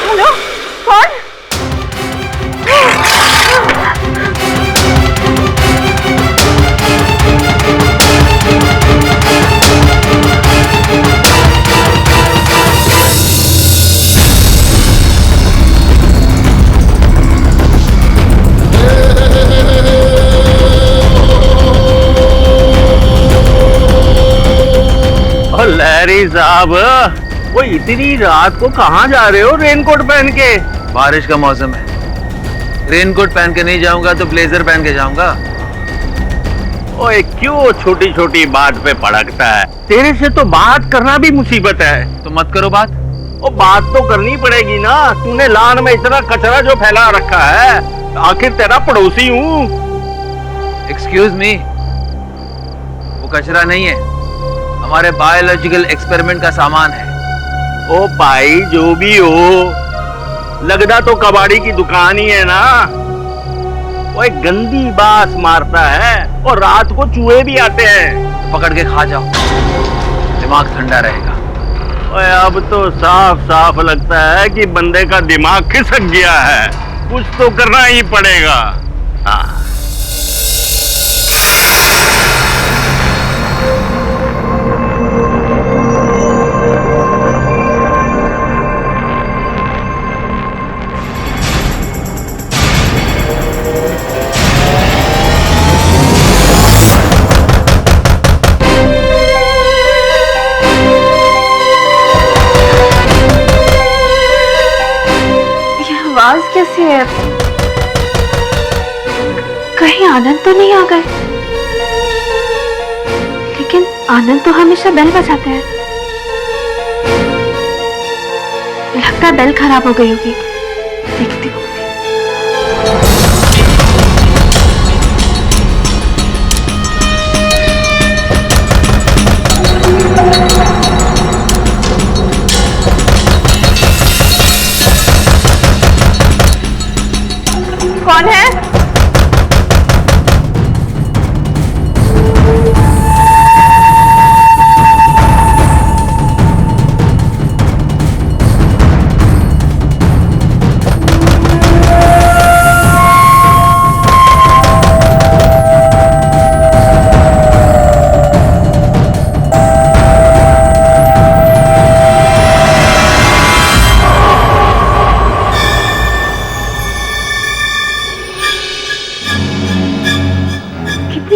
हेलो, कौन? लहरी साहब, वो इतनी रात को कहाँ जा रहे हो रेनकोट पहन के? बारिश का मौसम है, रेनकोट पहन के नहीं जाऊंगा तो ब्लेजर पहन के जाऊंगा। ओए, क्यों छोटी छोटी बात पे भड़कता है? तेरे से तो बात करना भी मुसीबत है। तो मत करो बात। ओ, बात तो करनी पड़ेगी ना। तूने लान में इतना कचरा जो फैला रखा है, आखिर तेरा पड़ोसी हूँ। एक्सक्यूज मी, वो कचरा नहीं है, हमारे बायोलॉजिकल एक्सपेरिमेंट का सामान है। ओ भाई, जो भी हो, लगदा तो कबाड़ी की दुकान ही है ना। वो एक गंदी बास मारता है और रात को चूहे भी आते हैं। पकड़ के खा जाओ, दिमाग ठंडा रहेगा। ओए, अब तो साफ साफ लगता है कि बंदे का दिमाग खिसक गया है। कुछ तो करना ही पड़ेगा। हाँ, आवाज कैसी है? कहीं आनंद तो नहीं आ गए? लेकिन आनंद तो हमेशा बेल बजाते हैं। लगता है बेल खराब हो गई होगी, देखती हूँ। कौन है?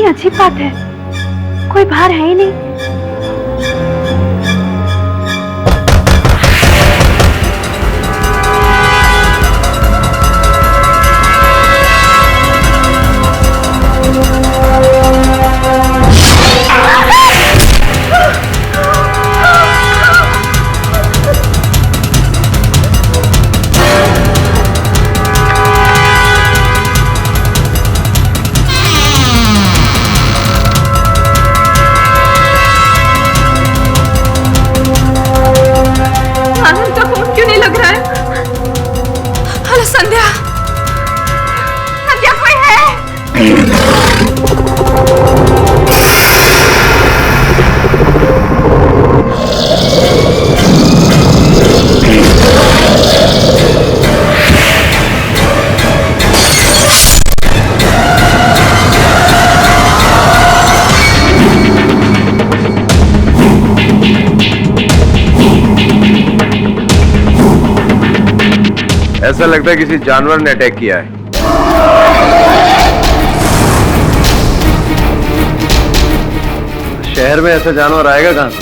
अच्छी बात है, कोई बाहर है ही नहीं। संध्या, संध्या कोई है? ऐसा लगता है किसी जानवर ने अटैक किया है। शहर में ऐसा जानवर आएगा कहां से?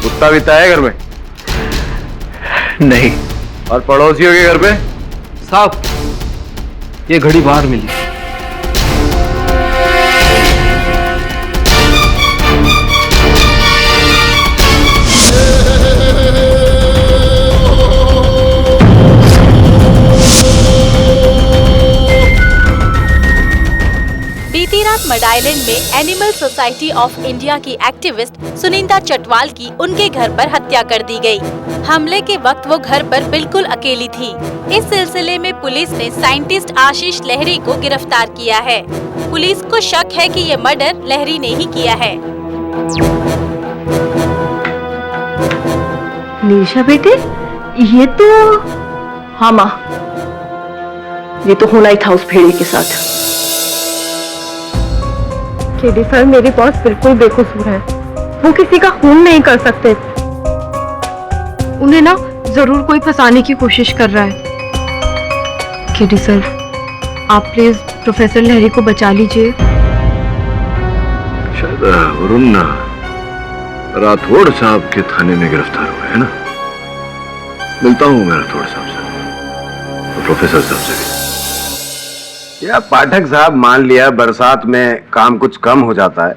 कुत्ता भी है घर में? नहीं। और पड़ोसियों के घर पे? साहब, ये घड़ी बाहर मिली। बीती रात मड आइलैंड में एनिमल सोसाइटी ऑफ इंडिया की एक्टिविस्ट सुनिंदा चटवाल की उनके घर पर हत्या कर दी गई। हमले के वक्त वो घर पर बिल्कुल अकेली थी। इस सिलसिले में पुलिस ने साइंटिस्ट आशीष लहरी को गिरफ्तार किया है। पुलिस को शक है कि ये मर्डर लहरी ने ही किया है। निशा बेटे, ये तो... हाँ माँ, ये तो होना ही था उस भेड़ी के साथ। केडी सर, मेरे बॉस बिल्कुल बेकसूर है। वो किसी का खून नहीं कर सकते। उन्हें ना जरूर कोई फंसाने की कोशिश कर रहा है। केडी सर, आप प्लीज प्रोफेसर लहरी को बचा लीजिए। शायद वरुण राठौड़ साहब के थाने में गिरफ्तार हुए हैं ना। मिलता हूँ मैं राठौड़ साहब से, तो प्रोफेसर साहब से भी। या पाठक साहब, मान लिया बरसात में काम कुछ कम हो जाता है,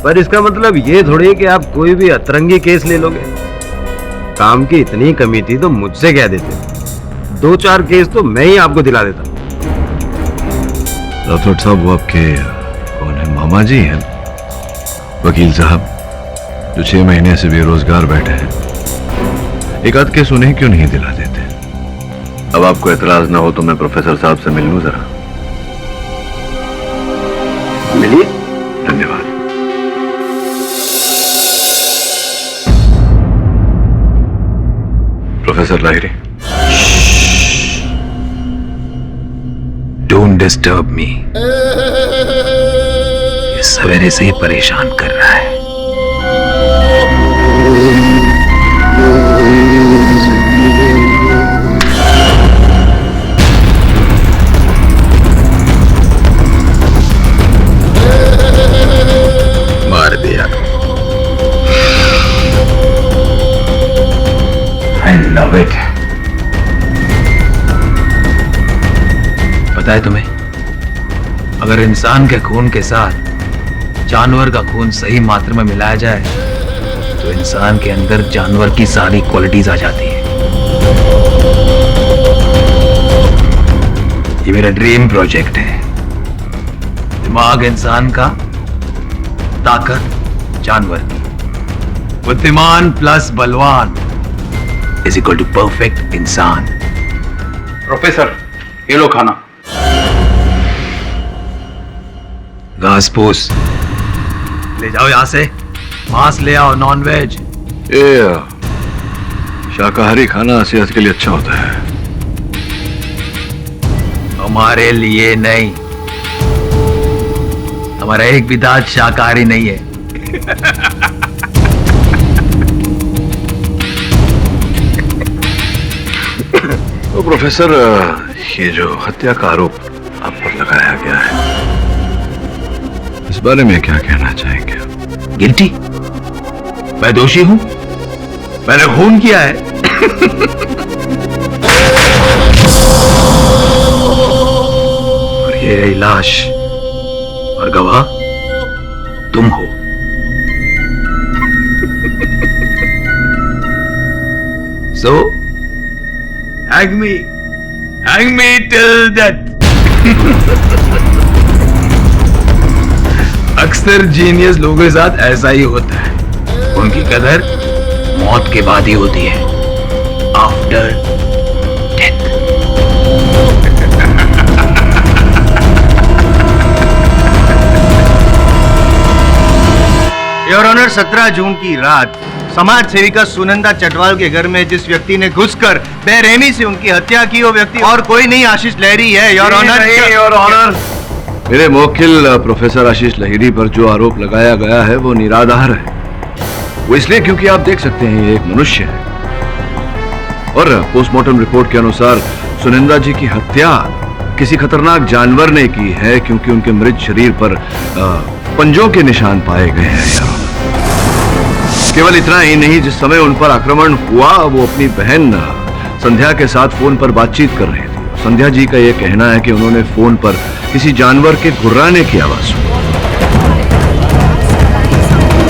पर इसका मतलब ये थोड़ी है कि आप कोई भी अतरंगी केस ले लोगे। काम की इतनी कमी थी तो मुझसे कह देते, 2-4 केस तो मैं ही आपको दिला देता। राठौड़ साहब, वो आपके कौन है? मामा जी हैं, वकील साहब, जो 6 महीने से बेरोजगार बैठे हैं। एक आध केस उन्हें क्यों नहीं दिला देते? अब आपको एतराज ना हो तो मैं प्रोफेसर साहब से मिल लूं जरा। मिलिए। धन्यवाद। Professor Lahiri. Don't disturb me. ये सवेरे से ही परेशान कर रहा है। मार दिया। I love it। पता है तुम्हें, अगर इंसान के खून के साथ जानवर का खून सही मात्रा में मिलाया जाए तो इंसान के अंदर जानवर की सारी क्वालिटीज आ जाती है। ये मेरा ड्रीम प्रोजेक्ट है। दिमाग इंसान का, ताकत जानवर की। बुद्धिमान प्लस बलवान इज इक्वल टू परफेक्ट इंसान। प्रोफेसर, ये लो खाना। घास फूस ले जाओ यहां से। मांस ले आओ, नॉन वेज। ये शाकाहारी खाना सेहत के लिए अच्छा होता है। हमारे लिए नहीं, हमारा एक भी दांत शाकाहारी नहीं है। तो प्रोफेसर, ये जो हत्या का आरोप आप पर लगाया गया है, इस बारे में क्या कहना चाहेंगे? गिल्टी? मैं दोषी हूं, मैंने खून किया है। और ये रही लाश, और गवाह तुम हो। So, hang me till death। अक्सर जीनियस लोगों के साथ ऐसा ही होता है। उनकी कदर मौत के बाद ही होती है, आफ्टर डेथ। योर ऑनर, 17 जून की रात समाज सेविका सुनंदा चटवाल के घर में जिस व्यक्ति ने घुसकर बेरहमी से उनकी हत्या की, वो व्यक्ति और कोई नहीं, आशीष लहरी है। Your honour. योर ऑनर, मेरे मुवक्किल प्रोफेसर आशीष लहरी पर जो आरोप लगाया गया है वो निराधार है। वो इसलिए क्योंकि आप देख सकते हैं ये एक मनुष्य है, और पोस्टमार्टम रिपोर्ट के अनुसार सुनंदा जी की हत्या किसी खतरनाक जानवर ने की है, क्योंकि उनके मृत शरीर पर पंजों के निशान पाए गए हैं। केवल इतना ही नहीं, जिस समय उन पर आक्रमण हुआ वो अपनी बहन संध्या के साथ फोन पर बातचीत कर रहे थे। संध्या जी का यह कहना है कि उन्होंने फोन पर किसी जानवर के गुर्राने की आवाज सुनी।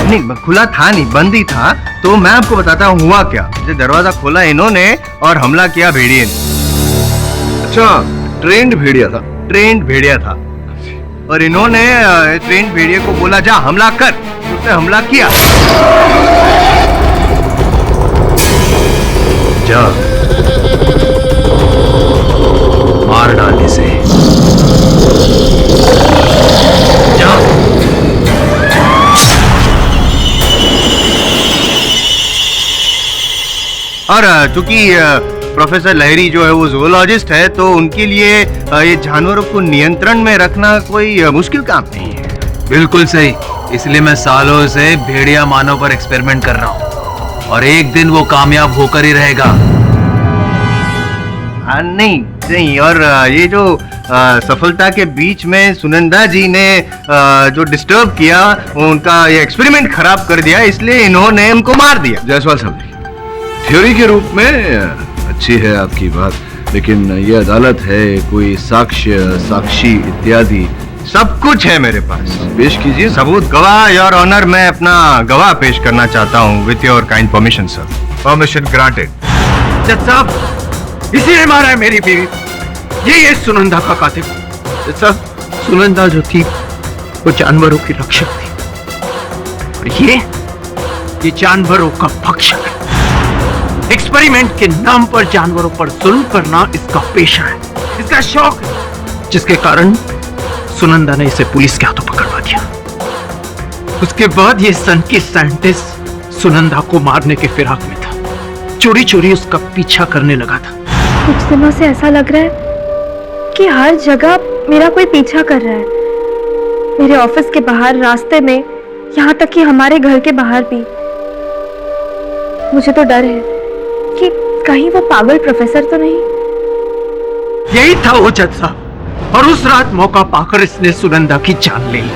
नहीं, खुला था नहीं, बंद ही था। तो मैं आपको बताता हूँ हुआ क्या। दरवाजा खोला इन्होंने और हमला किया भेड़िए ने। अच्छा, ट्रेंड भेड़िया था? ट्रेंड भेड़िया था और इन्होंने ट्रेंड भेड़िए को बोला जा हमला कर, उसने हमला किया। जा मार डाल इसे। जा। और चूंकि प्रोफेसर लहरी जो है वो जूलॉजिस्ट है, तो उनके लिए ये जानवरों को नियंत्रण में रखना कोई मुश्किल काम नहीं है। बिल्कुल सही, इसलिए मैं सालों से भेड़िया मानव पर एक्सपेरिमेंट कर रहा हूँ और एक दिन वो कामयाब होकर ही रहेगा। नहीं नहीं, और ये जो सफलता के बीच में सुनंदा जी ने जो डिस्टर्ब किया, उनका ये एक्सपेरिमेंट खराब कर दिया, इसलिए इन्होंने हमको मार दिया। जायसवाल साहब, थ्योरी के रूप में अच्छी है आपकी बात, लेकिन ये अदालत है, कोई साक्ष्य, साक्षी इत्यादि सब कुछ है मेरे पास। पेश कीजिए सबूत। गवाह, योर ऑनर, मैं अपना गवाह पेश करना चाहता हूँ with your kind permission sir. Permission granted. जज साहब, इसी ने मारा है मेरी बीवी, ये सुनंदा का कातिल। सर, सुनंदा जो थी वो जानवरों की रक्षक थी और ये जानवरों का भक्षक है। एक्सपेरिमेंट के नाम पर जानवरों पर जुल्म करना इसका पेशा है, इसका शौक है, जिसके कारण सुनंदा ने इसे पुलिस के हाथों पकड़वा दिया। उसके बाद ये सन की साइंटिस्ट सुनंदा को मारने के फिराक में था, चोरी चोरी उसका पीछा करने लगा था। कुछ दिनों से ऐसा लग रहा है कि हर जगह मेरा कोई पीछा कर रहा है, मेरे ऑफिस के बाहर, रास्ते में, यहाँ तक कि हमारे घर के बाहर भी। मुझे तो डर है कि कहीं वो पागल प्रोफेसर तो नहीं। यही था वो जज साहब, और उस रात मौका पाकर इसने सुनंदा की जान ले ली।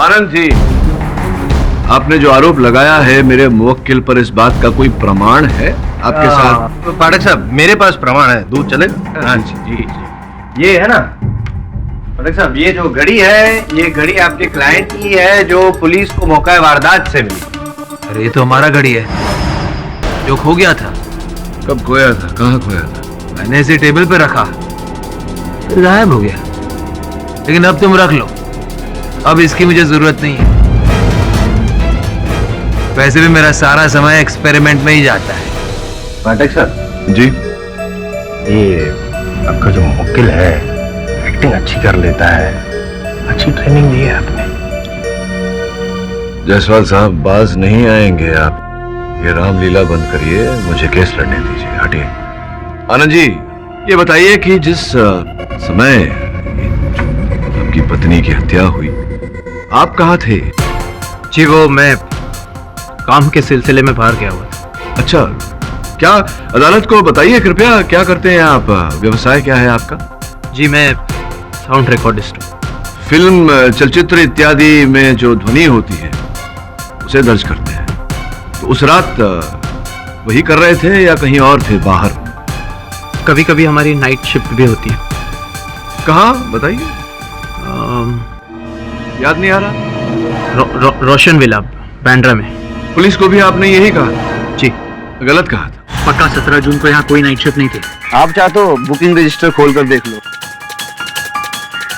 आनंद जी, आपने जो आरोप लगाया है मेरे मुवक्किल पर, इस बात का कोई प्रमाण है आपके साथ? पाठक साहब, मेरे पास प्रमाण है, दूध चलेगा? हाँ जी जी जी, ये है ना पाठक साहब, ये जो घड़ी है, ये घड़ी आपके क्लाइंट की है जो पुलिस को मौका वारदात से मिली। अरे ये तो हमारा घड़ी है जो खो गया था। कब खोया था, कहाँ खोया था? मैंने इसे टेबल पे रखा, गायब हो गया। लेकिन अब तुम रख लो, अब इसकी मुझे जरूरत नहीं है। वैसे भी मेरा सारा समय एक्सपेरिमेंट में ही जाता है। पाठक साहब जी, ये आपका जो मुवक्किल है एक्टिंग अच्छी कर लेता है, अच्छी ट्रेनिंग दी है आपने। जायसवाल साहब, बाज नहीं आएंगे आप। ये रामलीला बंद करिए, मुझे केस लड़ने दीजिए, हटिए। आनंद जी, ये बताइए कि जिस समय आपकी पत्नी की हत्या हुई, आप कहाँ थे? जी, वो मैं काम के सिलसिले में बाहर गया हुआ था। अच्छा, क्या अदालत को बताइए कृपया, क्या करते हैं आप, व्यवसाय क्या है आपका? जी, मैं साउंड रिकॉर्डिस्ट हूँ। फिल्म, चलचित्र इत्यादि में जो ध्वनि होती है उसे दर्ज करते हैं। तो उस रात वही कर रहे थे या कहीं और थे बाहर? कभी कभी हमारी नाइट शिफ्ट भी होती है। कहाँ बताइए? याद नहीं आ रहा। रोशन विला, बैंड्रा में। पुलिस को भी आपने यही कहा? जी। गलत कहा था? पक्का 17 जून को यहाँ कोई नाइट शिफ्ट नहीं थी। आप चाहो तो बुकिंग रजिस्टर खोल कर देख लो।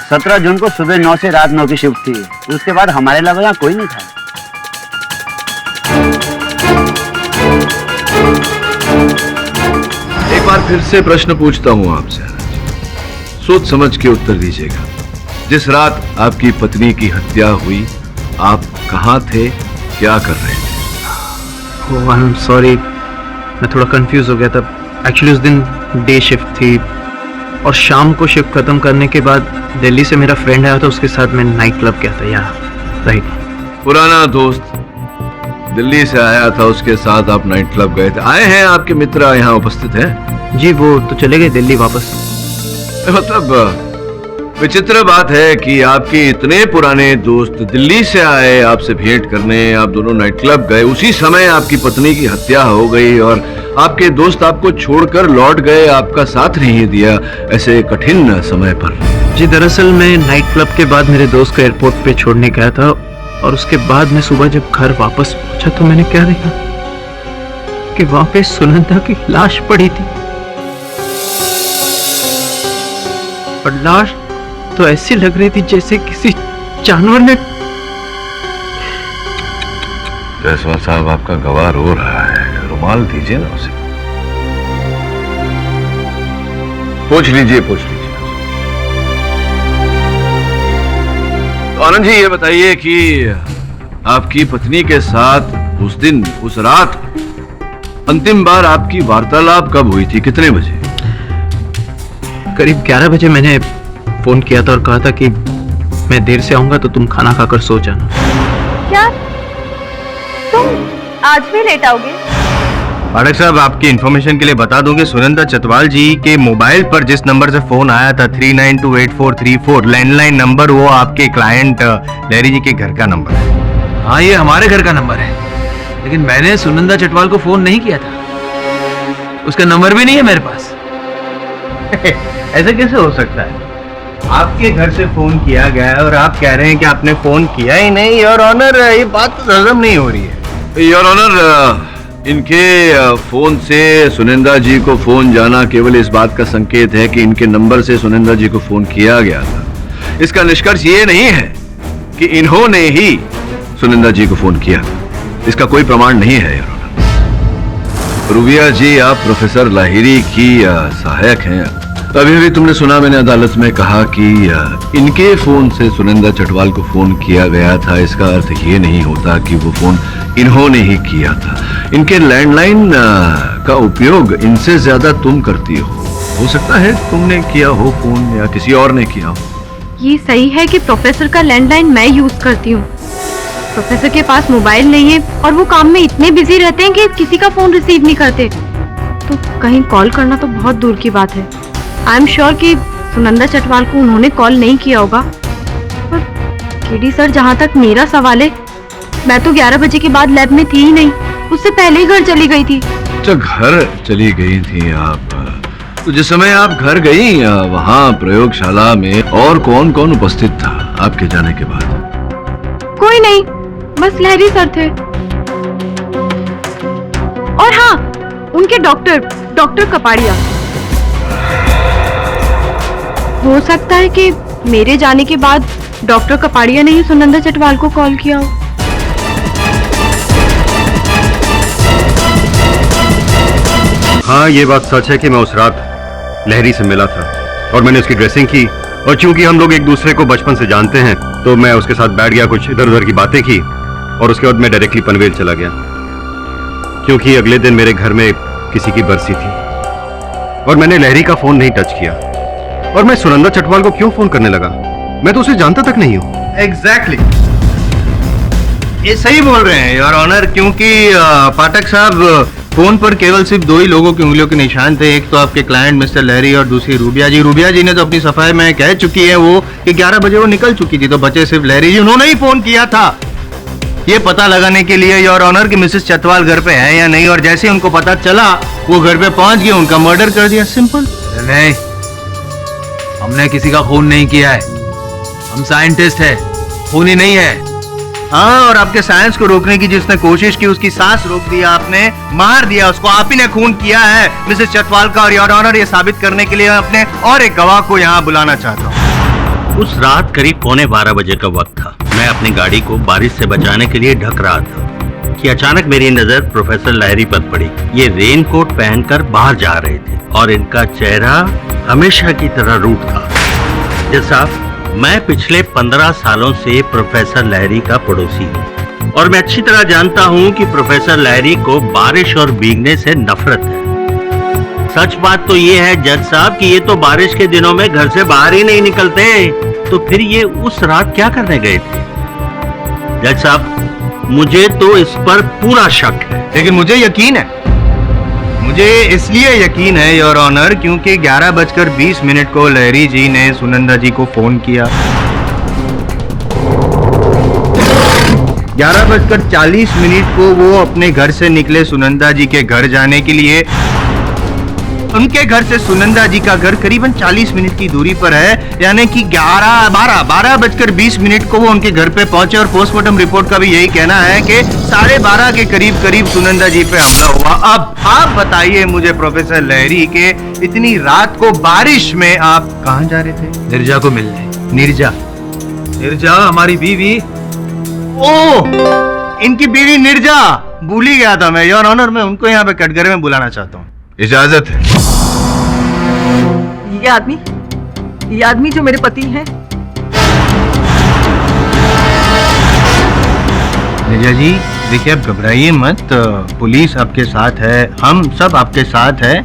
17 जून को सुबह 9 से रात 9 की शिफ्ट थी, उसके बाद हमारे अलावा यहाँ कोई नहीं था। एक बार फिर से प्रश्न पूछता हूँ आपसे, सोच समझ के उत्तर दीजिएगा। जिस रात आपकी पत्नी की हत्या हुई, आप कहाँ थे, क्या कर रहे थे? ओह, आई एम सॉरी, मैं थोड़ा कंफ्यूज हो गया था। एक्चुअली उस दिन डे शिफ्ट थी और शाम को शिफ्ट खत्म करने के बाद दिल्ली से मेरा फ्रेंड आया था, उसके साथ मैं नाइट क्लब गया था यहाँ। राइट। पुराना दोस्त दिल्ली से आया था, उसके साथ आप नाइट क्लब गए थे। आए हैं आपके मित्र यहाँ उपस्थित हैं? जी, वो तो चले गए दिल्ली वापस। मतलब विचित्र बात है कि आपके इतने पुराने दोस्त दिल्ली से आए आपसे भेंट करने, आप दोनों नाइट क्लब गए, उसी समय आपकी पत्नी की हत्या हो गई और आपके दोस्त आपको छोड़कर लौट गए, आपका साथ नहीं दिया ऐसे कठिन समय पर। जी दरअसल मैं नाइट क्लब के बाद मेरे दोस्त को एयरपोर्ट पे छोड़ने गया था और उसके बाद मैं सुबह जब घर वापस पहुंचा तो मैंने क्या देखा कि वहां पे सुनंदा की लाश पड़ी थी। और लाश तो ऐसी लग रही थी जैसे किसी जानवर ने। जायसवाल साहब, आपका गवाह रो रहा है, रुमाल दीजिए ना उसे। पूछ लीजिए। तो आनंद जी ये बताइए कि आपकी पत्नी के साथ उस दिन, उस रात अंतिम बार आपकी वार्तालाप कब हुई थी, कितने बजे? करीब 11 बजे मैंने फोन किया था और कहा था कि मैं देर से आऊंगा तो तुम खाना खाकर सो जाना। क्या तुम आज भी लेट आओगे? पाठक साहब, आपकी इंफॉर्मेशन के लिए बता दूं कि सुनंदा चटवाल जी के मोबाइल पर जिस नंबर से फोन आया था 392844 लैंडलाइन नंबर, वो आपके क्लाइंट लहरी जी के घर का नंबर है। हाँ, ये हमारे घर का नंबर है, लेकिन मैंने सुनंदा चटवाल को फोन नहीं किया था, उसका नंबर भी नहीं है मेरे पास। ऐसा कैसे हो सकता है? आपके घर से फोन किया गया है और आप कह रहे हैं कि आपने फोन किया ही नहीं। योर ऑनर, ये बात तो हजम नहीं हो रही है। योर ऑनर, इनके फोन से सुनंदा जी को फोन जाना केवल इस बात का संकेत है कि इनके नंबर से सुनंदा जी को फोन किया गया था। इसका निष्कर्ष ये नहीं है कि इन्होंने ही सुनंदा जी को फोन किया। इसका कोई प्रमाण नहीं है योर ऑनर। रूबिया जी, आप प्रोफेसर लाहिरी की सहायक हैं। अभी अभी तुमने सुना, मैंने अदालत में कहा कि इनके फोन से सुनंदा चटवाल को फोन किया गया था। इसका अर्थ ये नहीं होता कि वो फोन इन्होंने ही किया था। इनके लैंडलाइन का उपयोग इनसे ज्यादा तुम करती हो सकता है तुमने किया हो फोन या किसी और ने किया हो। ये सही है कि प्रोफेसर का लैंडलाइन मैं यूज करती हूँ। प्रोफेसर के पास मोबाइल नहीं है और वो काम में इतने बिजी रहते हैं कि किसी का फोन रिसीव नहीं करते, तो कहीं कॉल करना तो बहुत दूर की बात है। आई एम श्योर कि सुनंदा चटवाल को उन्होंने कॉल नहीं किया होगा। पर केडी सर, जहाँ तक मेरा सवाल है, मैं तो 11 बजे के बाद लैब में थी ही नहीं, उससे पहले ही घर चली गई थी। अच्छा, घर चली गई थी आप? तो जिस समय आप घर गई वहाँ प्रयोगशाला में और कौन कौन उपस्थित था आपके जाने के बाद? कोई नहीं, बस लहरी सर थे। और हाँ, उनके डॉक्टर कपाड़िया। हो सकता है कि मेरे जाने के बाद डॉक्टर कपाड़िया ने ही सुनंदा चटवाल को कॉल किया हो। हाँ, ये बात सच है कि मैं उस रात लहरी से मिला था और मैंने उसकी ड्रेसिंग की, और चूंकि हम लोग एक दूसरे को बचपन से जानते हैं तो मैं उसके साथ बैठ गया, कुछ इधर उधर की बातें की और उसके बाद मैं डायरेक्टली पनवेल चला गया, क्योंकि अगले दिन मेरे घर में किसी की बरसी थी और मैंने लहरी का फोन नहीं टच किया। और मैं सुनंदा चटवाल को क्यों फोन करने लगा? मैं तो उसे जानता तक नहीं हूँ। एग्जैक्टली, ये सही बोल रहे हैं योर ऑनर, क्योंकि पाठक साहब, फोन पर केवल सिर्फ दो ही लोगों की उंगलियों के निशान थे। एक तो आपके क्लाइंट मिस्टर लहरी और दूसरी रूबिया जी। रूबिया जी ने तो अपनी सफाई में कह चुकी है वो कि 11 बजे वो निकल चुकी थी, तो बचे सिर्फ लहरी जी। उन्होंने ही फोन किया था ये पता लगाने के लिए योर ऑनर कि मिसेस चटवाल घर पे है या नहीं, और जैसे उनको पता चला वो घर पे पहुंच गए, उनका मर्डर कर दिया। सिंपल। नहीं, हमने किसी का खून नहीं किया है, हम साइंटिस्ट हैं, खून ही नहीं है। हाँ, और आपके साइंस को रोकने की जिसने कोशिश की उसकी सांस रोक दिया आपने, मार दिया उसको, आप ही ने खून किया है मिसेस चटवाल का। और योर ऑनर, ये साबित करने के लिए अपने और एक गवाह को यहाँ बुलाना चाहता हूँ। उस रात करीब 11:15 बजे का वक्त था। मैं अपनी गाड़ी को बारिश से बचाने के लिए ढक रहा था कि अचानक मेरी नजर प्रोफेसर लहरी पर पड़ी। ये रेनकोट पहनकर बाहर जा रहे थे और इनका चेहरा हमेशा की तरह रूट था। जैसा मैं पिछले 15 सालों से प्रोफेसर लहरी का पड़ोसी हूँ और मैं अच्छी तरह जानता हूँ कि प्रोफेसर लहरी को बारिश और भीगने से नफरत है। सच बात तो ये है जज साहब कि ये तो बारिश के दिनों में घर से बाहर ही नहीं निकलते, तो फिर ये उस रात क्या करने गए थे? जज साहब, मुझे तो इस पर पूरा शक है। लेकिन मुझे यकीन है मुझे इसलिए यकीन है योर ऑनर क्योंकि 11:20 को लहरी जी ने सुनंदा जी को फोन किया। 11:40 को वो अपने घर से निकले सुनंदा जी के घर जाने के लिए। उनके घर से सुनंदा जी का घर करीबन 40 मिनट की दूरी पर है, यानी कि 12:20 को वो उनके घर पे पहुंचे और पोस्टमार्टम रिपोर्ट का भी यही कहना है कि 12:30 के करीब सुनंदा जी पे हमला हुआ। अब आप बताइए मुझे प्रोफेसर लहरी के इतनी रात को बारिश में आप कहाँ जा रहे थे? निर्जा को मिलने। निर्जा हमारी बीवी। ओह, इनकी बीवी निर्जा, भूल ही गया था मैं योर ऑनर। मैं उनको यहाँ पे कटघरे में बुलाना चाहता हूँ। इजाजत है। ये आदमी जो मेरे पति हैं। निर्जा जी देखिए, आप घबराइए मत, पुलिस आपके साथ है, हम सब आपके साथ है,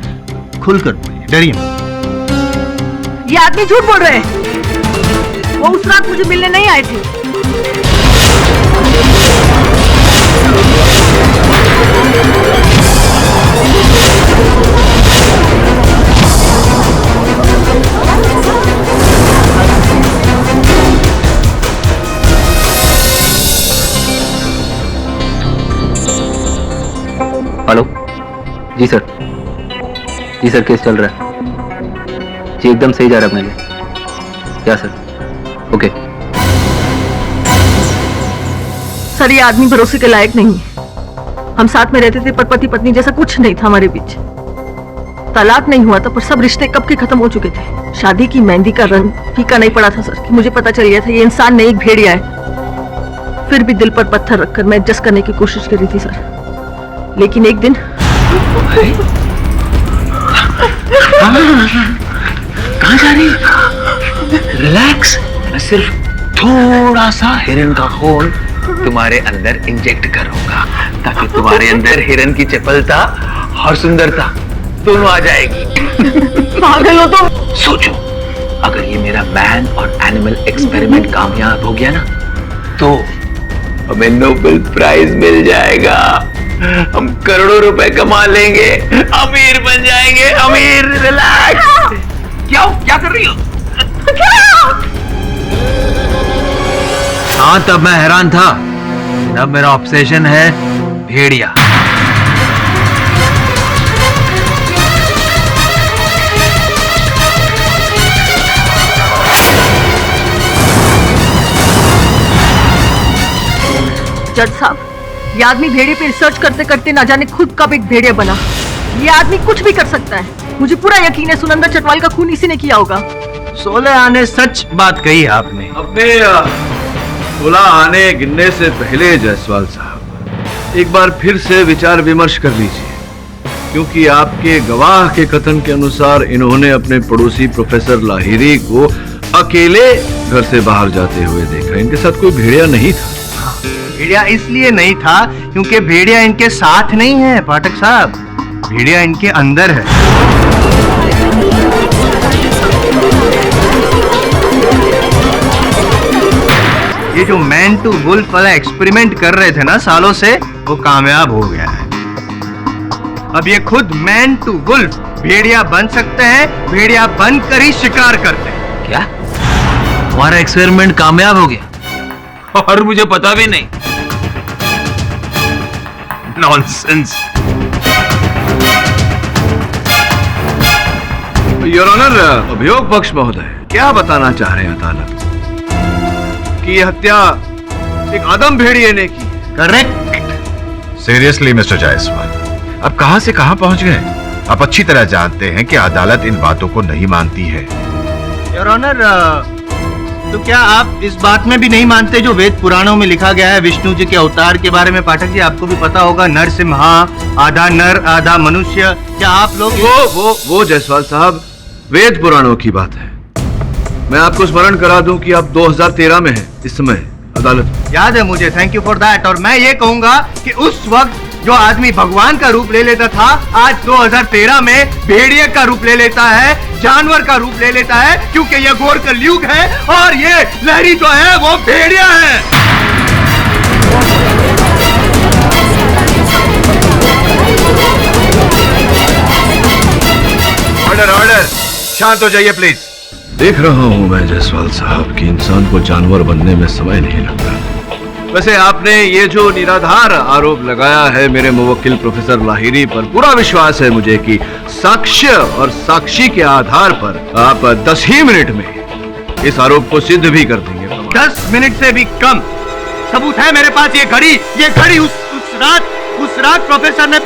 खुलकर बोलिए, डरिए मत। ये आदमी झूठ बोल रहे हैं। वो उस रात मुझे मिलने नहीं आए थे। हेलो जी सर, केस चल रहा है जी, एकदम सही जा रहा है अपने लिए। क्या सर? ओके सर, ये आदमी भरोसे के लायक नहीं है। हम साथ में रहते थे पर पति पत्नी जैसा कुछ नहीं था हमारे बीच। तलाक नहीं हुआ था पर सब रिश्ते कब के खत्म हो चुके थे। शादी की मेहंदी का रंग फीका नहीं पड़ा था सर कि मुझे पता चल गया था ये इंसान नहीं, एक भेड़िया है। फिर भी दिल पर पत्थर रखकर मैं एडजस्ट करने की कोशिश कर रही थी सर, लेकिन एक दिन कहाँ जा रही? रिलैक्स, मैं सिर्फ थोड़ा सा हिरन का खून तुम्हारे अंदर इंजेक्ट करूंगा ताकि तुम्हारे अंदर हिरन की चपलता और सुंदरता दोनों आ जाएगी। पागल हो तुम। सोचो, अगर ये मेरा मैन और एनिमल एक्सपेरिमेंट कामयाब हो गया ना तो हमें नोबेल प्राइज मिल जाएगा, हम करोड़ों रुपए कमा लेंगे, अमीर बन जाएंगे, अमीर। रिलैक्स। क्या कर रही हो? हाँ, तब मैं हैरान था, अब मेरा ऑब्सेशन है भेड़िया। जज साहब, ये आदमी भेड़िए पे रिसर्च करते करते ना जाने खुद कब एक भेड़िया बना। ये आदमी कुछ भी कर सकता है। मुझे पूरा यकीन है सुनंदा चटवाल का खून इसी ने किया होगा। 16 आने सच बात कही आपने। अपने 16 आने गिनने से पहले जायसवाल साहब एक बार फिर से विचार विमर्श कर लीजिए, क्योंकि आपके गवाह के कथन के अनुसार इन्होंने अपने पड़ोसी प्रोफेसर लाहिरी को अकेले घर से बाहर जाते हुए देखा। इनके साथ कोई भेड़िया नहीं था। भेड़िया इसलिए नहीं था क्योंकि भेड़िया इनके साथ नहीं है पाठक साहब, भेड़िया इनके अंदर है। ये जो मैन टू वुल्फ वाला एक्सपेरिमेंट कर रहे थे ना सालों से, वो कामयाब हो गया है। अब ये खुद मैन टू वुल्फ भेड़िया बन सकते हैं, भेड़िया बनकर ही शिकार करते हैं। क्या हमारा एक्सपेरिमेंट कामयाब हो गया और मुझे पता भी नहीं? नॉनसेंस। योर ऑनर, अभियोग पक्ष महोदय क्या बताना चाह रहे हैं अदालत कि यह हत्या एक आदम भेड़िए ने की? करेक्ट। सीरियसली मिस्टर जायसवाल, अब कहां से कहां पहुंच गए? आप अच्छी तरह जानते हैं कि अदालत इन बातों को नहीं मानती है। योर ऑनर, तो क्या आप इस बात में भी नहीं मानते जो वेद पुराणों में लिखा गया है विष्णु जी के अवतार के बारे में? पाठक जी, आपको भी पता होगा, नरसिम्हा, आधा नर आधा मनुष्य। क्या आप लोग वो जायसवाल साहब वेद पुराणों की बात है। मैं आपको स्मरण करा दूं कि आप 2013 में हैं इस समय अदालत। याद है मुझे, थैंक यू फॉर दैट। और मैं ये कहूंगा कि उस वक्त जो आदमी भगवान का रूप ले लेता था, आज 2013 में भेड़िए का रूप ले लेता है, जानवर का रूप ले लेता है, क्योंकि ये घोर कलयुग है और ये लहरी जो है वो भेड़िया है। शांत हो जाइए प्लीज। देख रहा हूं मैं जायसवाल साहब कि इंसान को जानवर बनने में समय नहीं लगता। वैसे आपने ये जो निराधार आरोप लगाया है मेरे मुवक्किल प्रोफेसर लाहिरी पर, पूरा विश्वास है मुझे कि साक्ष्य और साक्षी के आधार पर आप 10 ही मिनट में इस आरोप को सिद्ध भी कर देंगे। 10 मिनट से भी कम सबूत है मेरे पास। ये घड़ी उस रात प्रोफेसर ने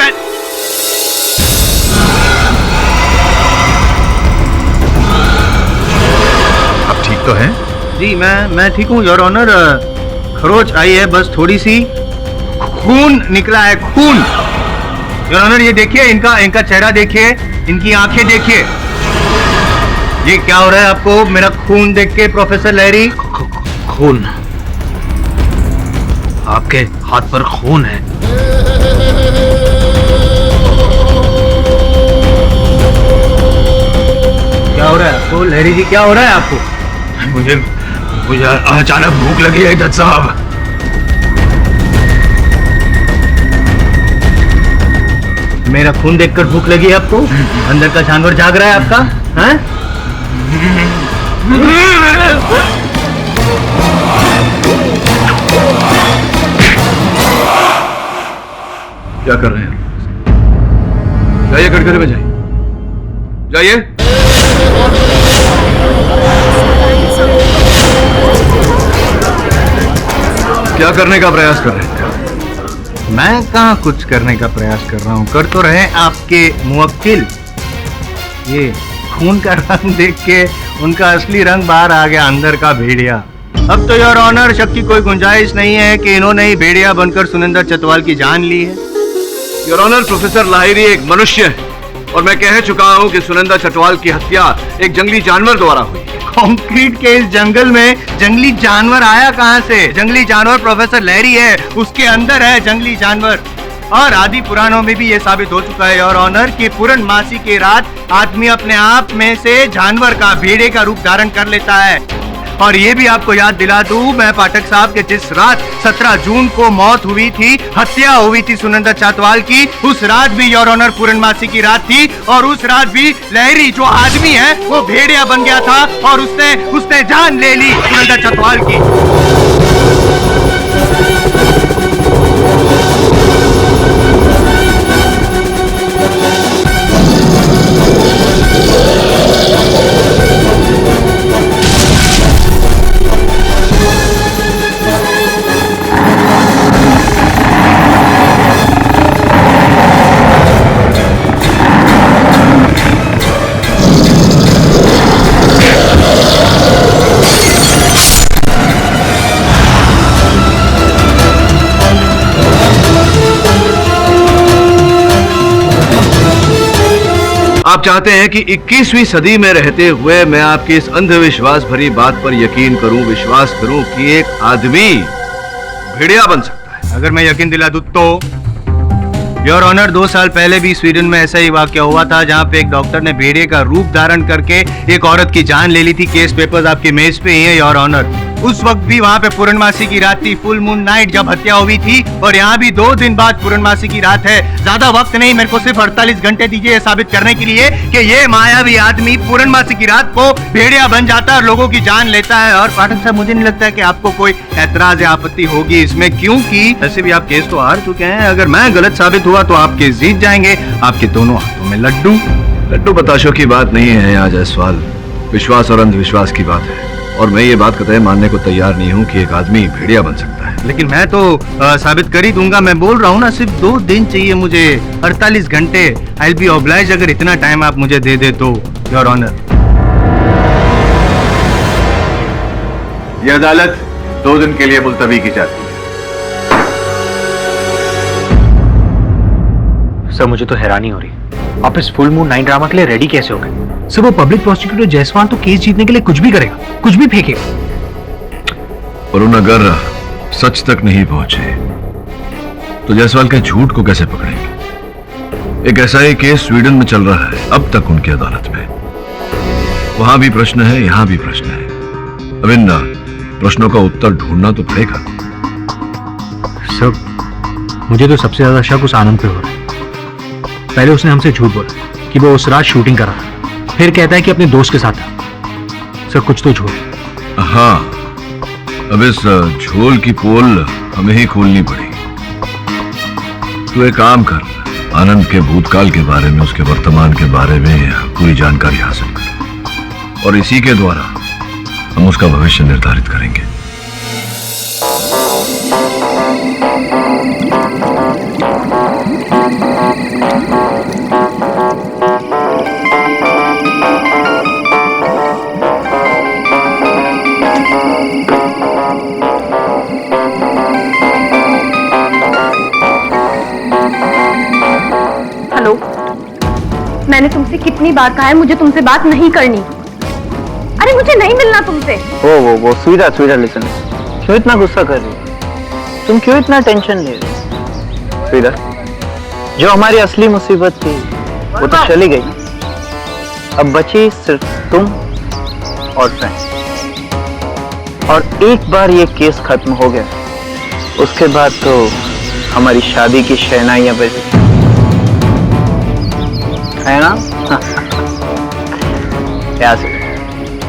आप ठीक तो हैं? जी मैं ठीक हूँ योर ऑनर। खरोच आई है, बस थोड़ी सी खून निकला है, खून। योर ऑनर ये देखिए, इनका चेहरा देखिए, इनकी आंखें देखिए। ये क्या हो रहा है आपको मेरा खून देख के प्रोफेसर लहरी? खून? आपके हाथ पर खून है? क्या हो रहा है आपको लहरी जी, क्या हो रहा है आपको? मुझे अचानक भूख लगी है जज साहब। मेरा खून देखकर भूख लगी है आपको? अंदर का जानवर जाग रहा है आपका? हैं? क्या कर रहे हैं? जाइए कटघरे में जाइए। क्या करने का प्रयास कर रहे हैं? मैं कहाँ कुछ करने का प्रयास कर रहा हूँ, कर तो रहे आपके मुवक्किल। ये खून का रंग देख के उनका असली रंग बाहर आ गया, अंदर का भेड़िया। अब तो योर ऑनर शक की कोई गुंजाइश नहीं है कि इन्होंने ही भेड़िया बनकर सुनिंदर चटवाल की जान ली है। योर ऑनर, प्रोफेसर लाहिरी एक मनुष्य है और मैं कह चुका हूँ कि सुनिंदर चटवाल की हत्या एक जंगली जानवर द्वारा हुई। कंक्रीट के इस जंगल में जंगली जानवर आया कहां से? जंगली जानवर प्रोफेसर लहरी है, उसके अंदर है जंगली जानवर। और आदि पुराणों में भी ये साबित हो चुका है योर ऑनर कि पूर्णमासी की रात आदमी अपने आप में से जानवर का, भेड़े का रूप धारण कर लेता है। और ये भी आपको याद दिला दूं मैं पाठक साहब के, जिस रात 17 जून को मौत हुई थी, हत्या हुई थी सुनिंदर चटवाल की, उस रात भी योर ऑनर पूर्णमासी की रात थी। और उस रात भी लहरी जो आदमी है वो भेड़िया बन गया था और उसने जान ले ली सुनिंदर चटवाल की। आप चाहते हैं कि 21वीं सदी में रहते हुए मैं आपकी इस अंधविश्वास भरी बात पर यकीन करूं, विश्वास करूं कि एक आदमी भेड़िया बन सकता है? अगर मैं यकीन दिला दूं तो योर ऑनर 2 साल पहले भी स्वीडन में ऐसा ही वाकया हुआ था, जहां पे एक डॉक्टर ने भेड़िए का रूप धारण करके एक औरत की जान ले ली थी। केस पेपर्स आपके मेज पे ही है योर ऑनर। उस वक्त भी वहां पे पूर्णमासी की रात थी, फुल मून नाइट, जब हत्या हुई थी। और यहाँ भी 2 दिन बाद पूर्णमासी की रात है। ज्यादा वक्त नहीं, मेरे को सिर्फ 48 घंटे दीजिए साबित करने के लिए कि ये मायावी आदमी पूर्णमासी की रात को भेड़िया बन जाता है और लोगों की जान लेता है। और पाठक साहब, मुझे नहीं लगता है कि आपको कोई ऐतराज या आपत्ति होगी इसमें, क्योंकि वैसे भी आप केस तो हार चुके हैं। अगर मैं गलत साबित हुआ तो आप केस जीत जाएंगे। आपके दोनों हाथों में लड्डू बताशों की बात नहीं है यहाँ जायसवाल, विश्वास और अंधविश्वास की बात है। और मैं ये बात कतई मानने को तैयार नहीं हूँ कि एक आदमी भेड़िया बन सकता है। लेकिन मैं तो साबित कर ही दूंगा। मैं बोल रहा हूँ ना, सिर्फ 2 दिन चाहिए मुझे, 48 घंटे। आई विल बी ऑब्लाइज्ड अगर इतना टाइम आप मुझे दे दे तो योर ऑनर। यह अदालत 2 दिन के लिए मुलतवी की जाती है। सर, मुझे तो हैरानी हो रही, आप इस फुल मून नाइट ड्रामा के लिए रेडी कैसे हो गए? सर, वो पब्लिक प्रोसिक्यूटर जायसवाल तो केस जीतने के लिए कुछ भी करेगा, कुछ भी फेंकेगा। और उन अगर सच तक नहीं पहुंचे तो जायसवाल के झूठ को कैसे पकड़ेंगे? एक ऐसा ही केस स्वीडन में चल रहा है अब तक उनकी अदालत में। वहां भी प्रश्न है, यहां भी प्रश्न है। अब इन प्रश्नों का उत्तर ढूंढना तो पड़ेगा। सर, मुझे तो सबसे ज्यादा शक उस आनंद पे हो रहा है। पहले उसने हमसे झूठ बोला कि वो उस रात शूटिंग कर रहा था, फिर कहता है कि अपने दोस्त के साथ था। सर कुछ तो झोल। हाँ, अब इस झोल की पोल हमें ही खोलनी पड़ेगी। तू एक काम कर, आनंद के भूतकाल के बारे में, उसके वर्तमान के बारे में पूरी जानकारी हासिल कर, और इसी के द्वारा हम उसका भविष्य निर्धारित करेंगे। हेलो, मैंने तुमसे कितनी बार कहा है मुझे तुमसे बात नहीं करनी। अरे मुझे नहीं मिलना तुमसे। वो स्वीटा लिसन, क्यों इतना गुस्सा कर रही हो? तुम क्यों इतना टेंशन ले रही हो? स्वीटा, जो हमारी असली मुसीबत थी वो तो चली गई, अब बची सिर्फ तुम और फ्रेंड। और एक बार ये केस खत्म हो गया, उसके बाद तो हमारी शादी की शहनाइयां बजी, है ना? यहाँ से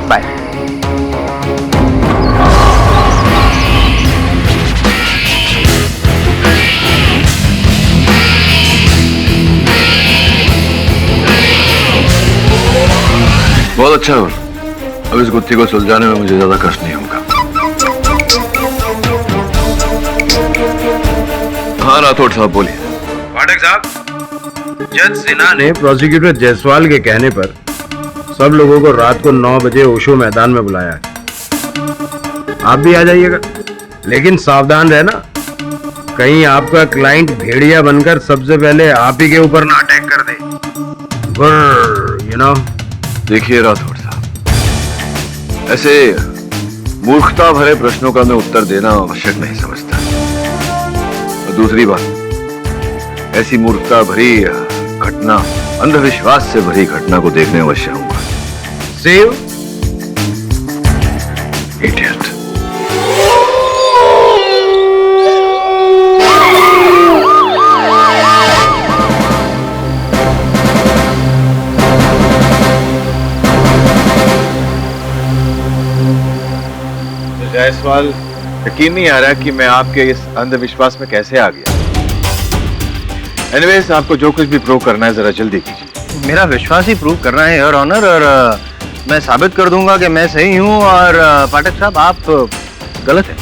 बाय। बहुत अच्छा हुआ, अब इस गुत्थी को सुलझाने में मुझे ज्यादा कष्ट नहीं होगा। हाँ राठौड़ साहब बोलिए। पाठक साहब, जज सिन्हा ने प्रोसिक्यूटर जायसवाल के कहने पर सब लोगों को रात को 9 बजे ओशो मैदान में बुलाया है। आप भी आ जाइएगा, लेकिन सावधान रहना, कहीं आपका क्लाइंट भेड़िया बनकर सबसे पहले आप ही के ऊपर ना अटैक कर दे। You know. देखिए राठौड़ साहब, ऐसे मूर्खता भरे प्रश्नों का मैं उत्तर देना आवश्यक नहीं समझता। और दूसरी बात, ऐसी मूर्खता भरी घटना, अंधविश्वास से भरी घटना को देखने अवश्य आऊंगा। Save idiot. जायसवाल, यकीन नहीं आ रहा कि मैं आपके इस अंधविश्वास में कैसे आ गया। एनीवेज, आपको जो कुछ भी प्रूव करना है जरा जल्दी कीजिए। मेरा विश्वास ही प्रूव करना है योर ऑनर, और मैं साबित कर दूंगा कि मैं सही हूं और पाठक साहब आप गलत हैं।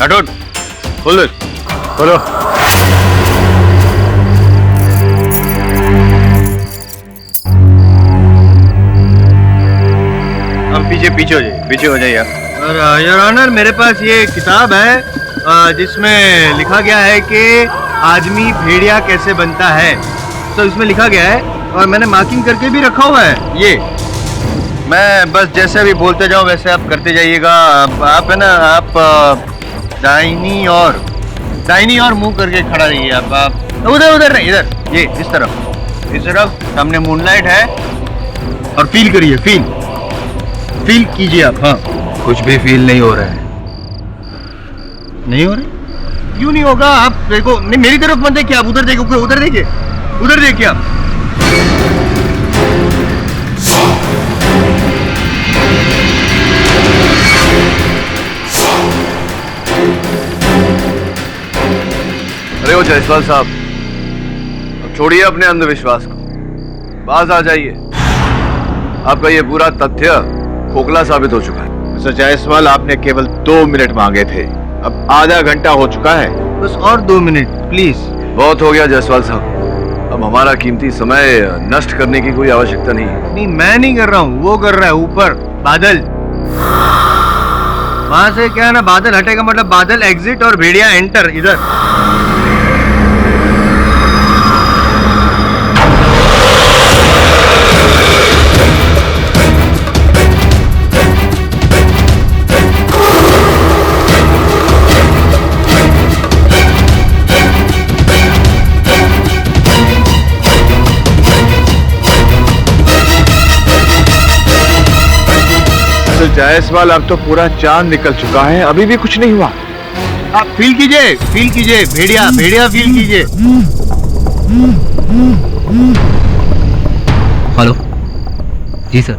राठौड़, खोलो खोलो। हम पीछे हो जाइए। और योर ऑनर, मेरे पास ये किताब है जिसमें लिखा गया है कि आदमी भेड़िया कैसे बनता है। तो इसमें लिखा गया है और मैंने मार्किंग करके भी रखा हुआ है। ये मैं बस जैसे भी बोलते जाऊं वैसे आप करते जाइएगा। आप है ना, आप दाहिनी और मुंह करके खड़ा रहिए। आप उधर नहीं, इधर, ये इस तरफ सामने मूनलाइट है और फील करिए, फील कीजिए आप। हाँ, कुछ भी फील नहीं हो रहा है। नहीं हो रहा? क्यों नहीं होगा? आप देखो, नहीं मेरी तरफ मत देखिए, आप उधर देखिए, उधर देखिए आप। अरे ओ जायसवाल साहब, अब छोड़िए अपने अंधविश्वास को, बाज आ जाइए। आपका ये पूरा तथ्य खोखला साबित हो चुका है। मिस्टर जायसवाल, आपने केवल 2 मिनट मांगे थे, अब आधा घंटा हो चुका है। बस और 2 मिनट प्लीज। बहुत हो गया जायसवाल साहब, अब हमारा कीमती समय नष्ट करने की कोई आवश्यकता नहीं है। नहीं, मैं नहीं कर रहा हूँ, वो कर रहा है ऊपर बादल। वहां से क्या है ना, बादल हटेगा मतलब बादल एग्जिट और भेड़िया एंटर इधर। जायसवाल, अब तो पूरा चांद निकल चुका है, अभी भी कुछ नहीं हुआ। आप फील कीजिए, भेड़िया फील कीजिए। हेलो, जी सर।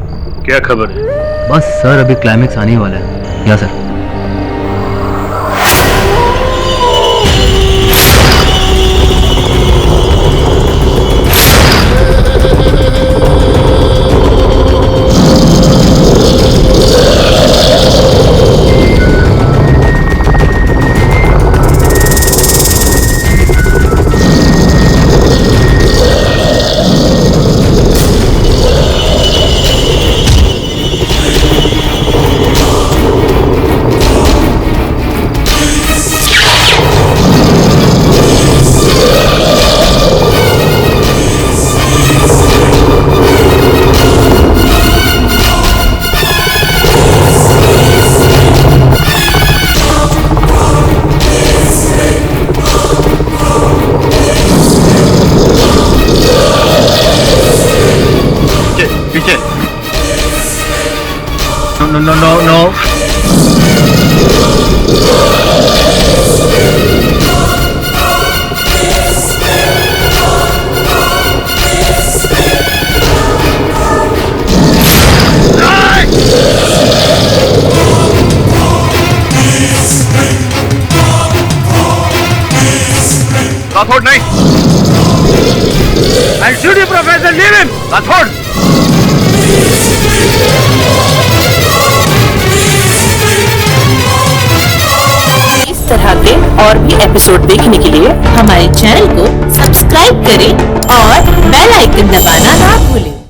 क्या खबर है? बस सर अभी क्लाइमेक्स आने वाला है। या सर। पीछे। No no no no. Rathore नहीं। I'll shoot you, Professor. Leave him. Rathore. इस तरह के और भी एपिसोड देखने के लिए हमारे चैनल को सब्सक्राइब करें और बेल आइकन दबाना ना भूलें।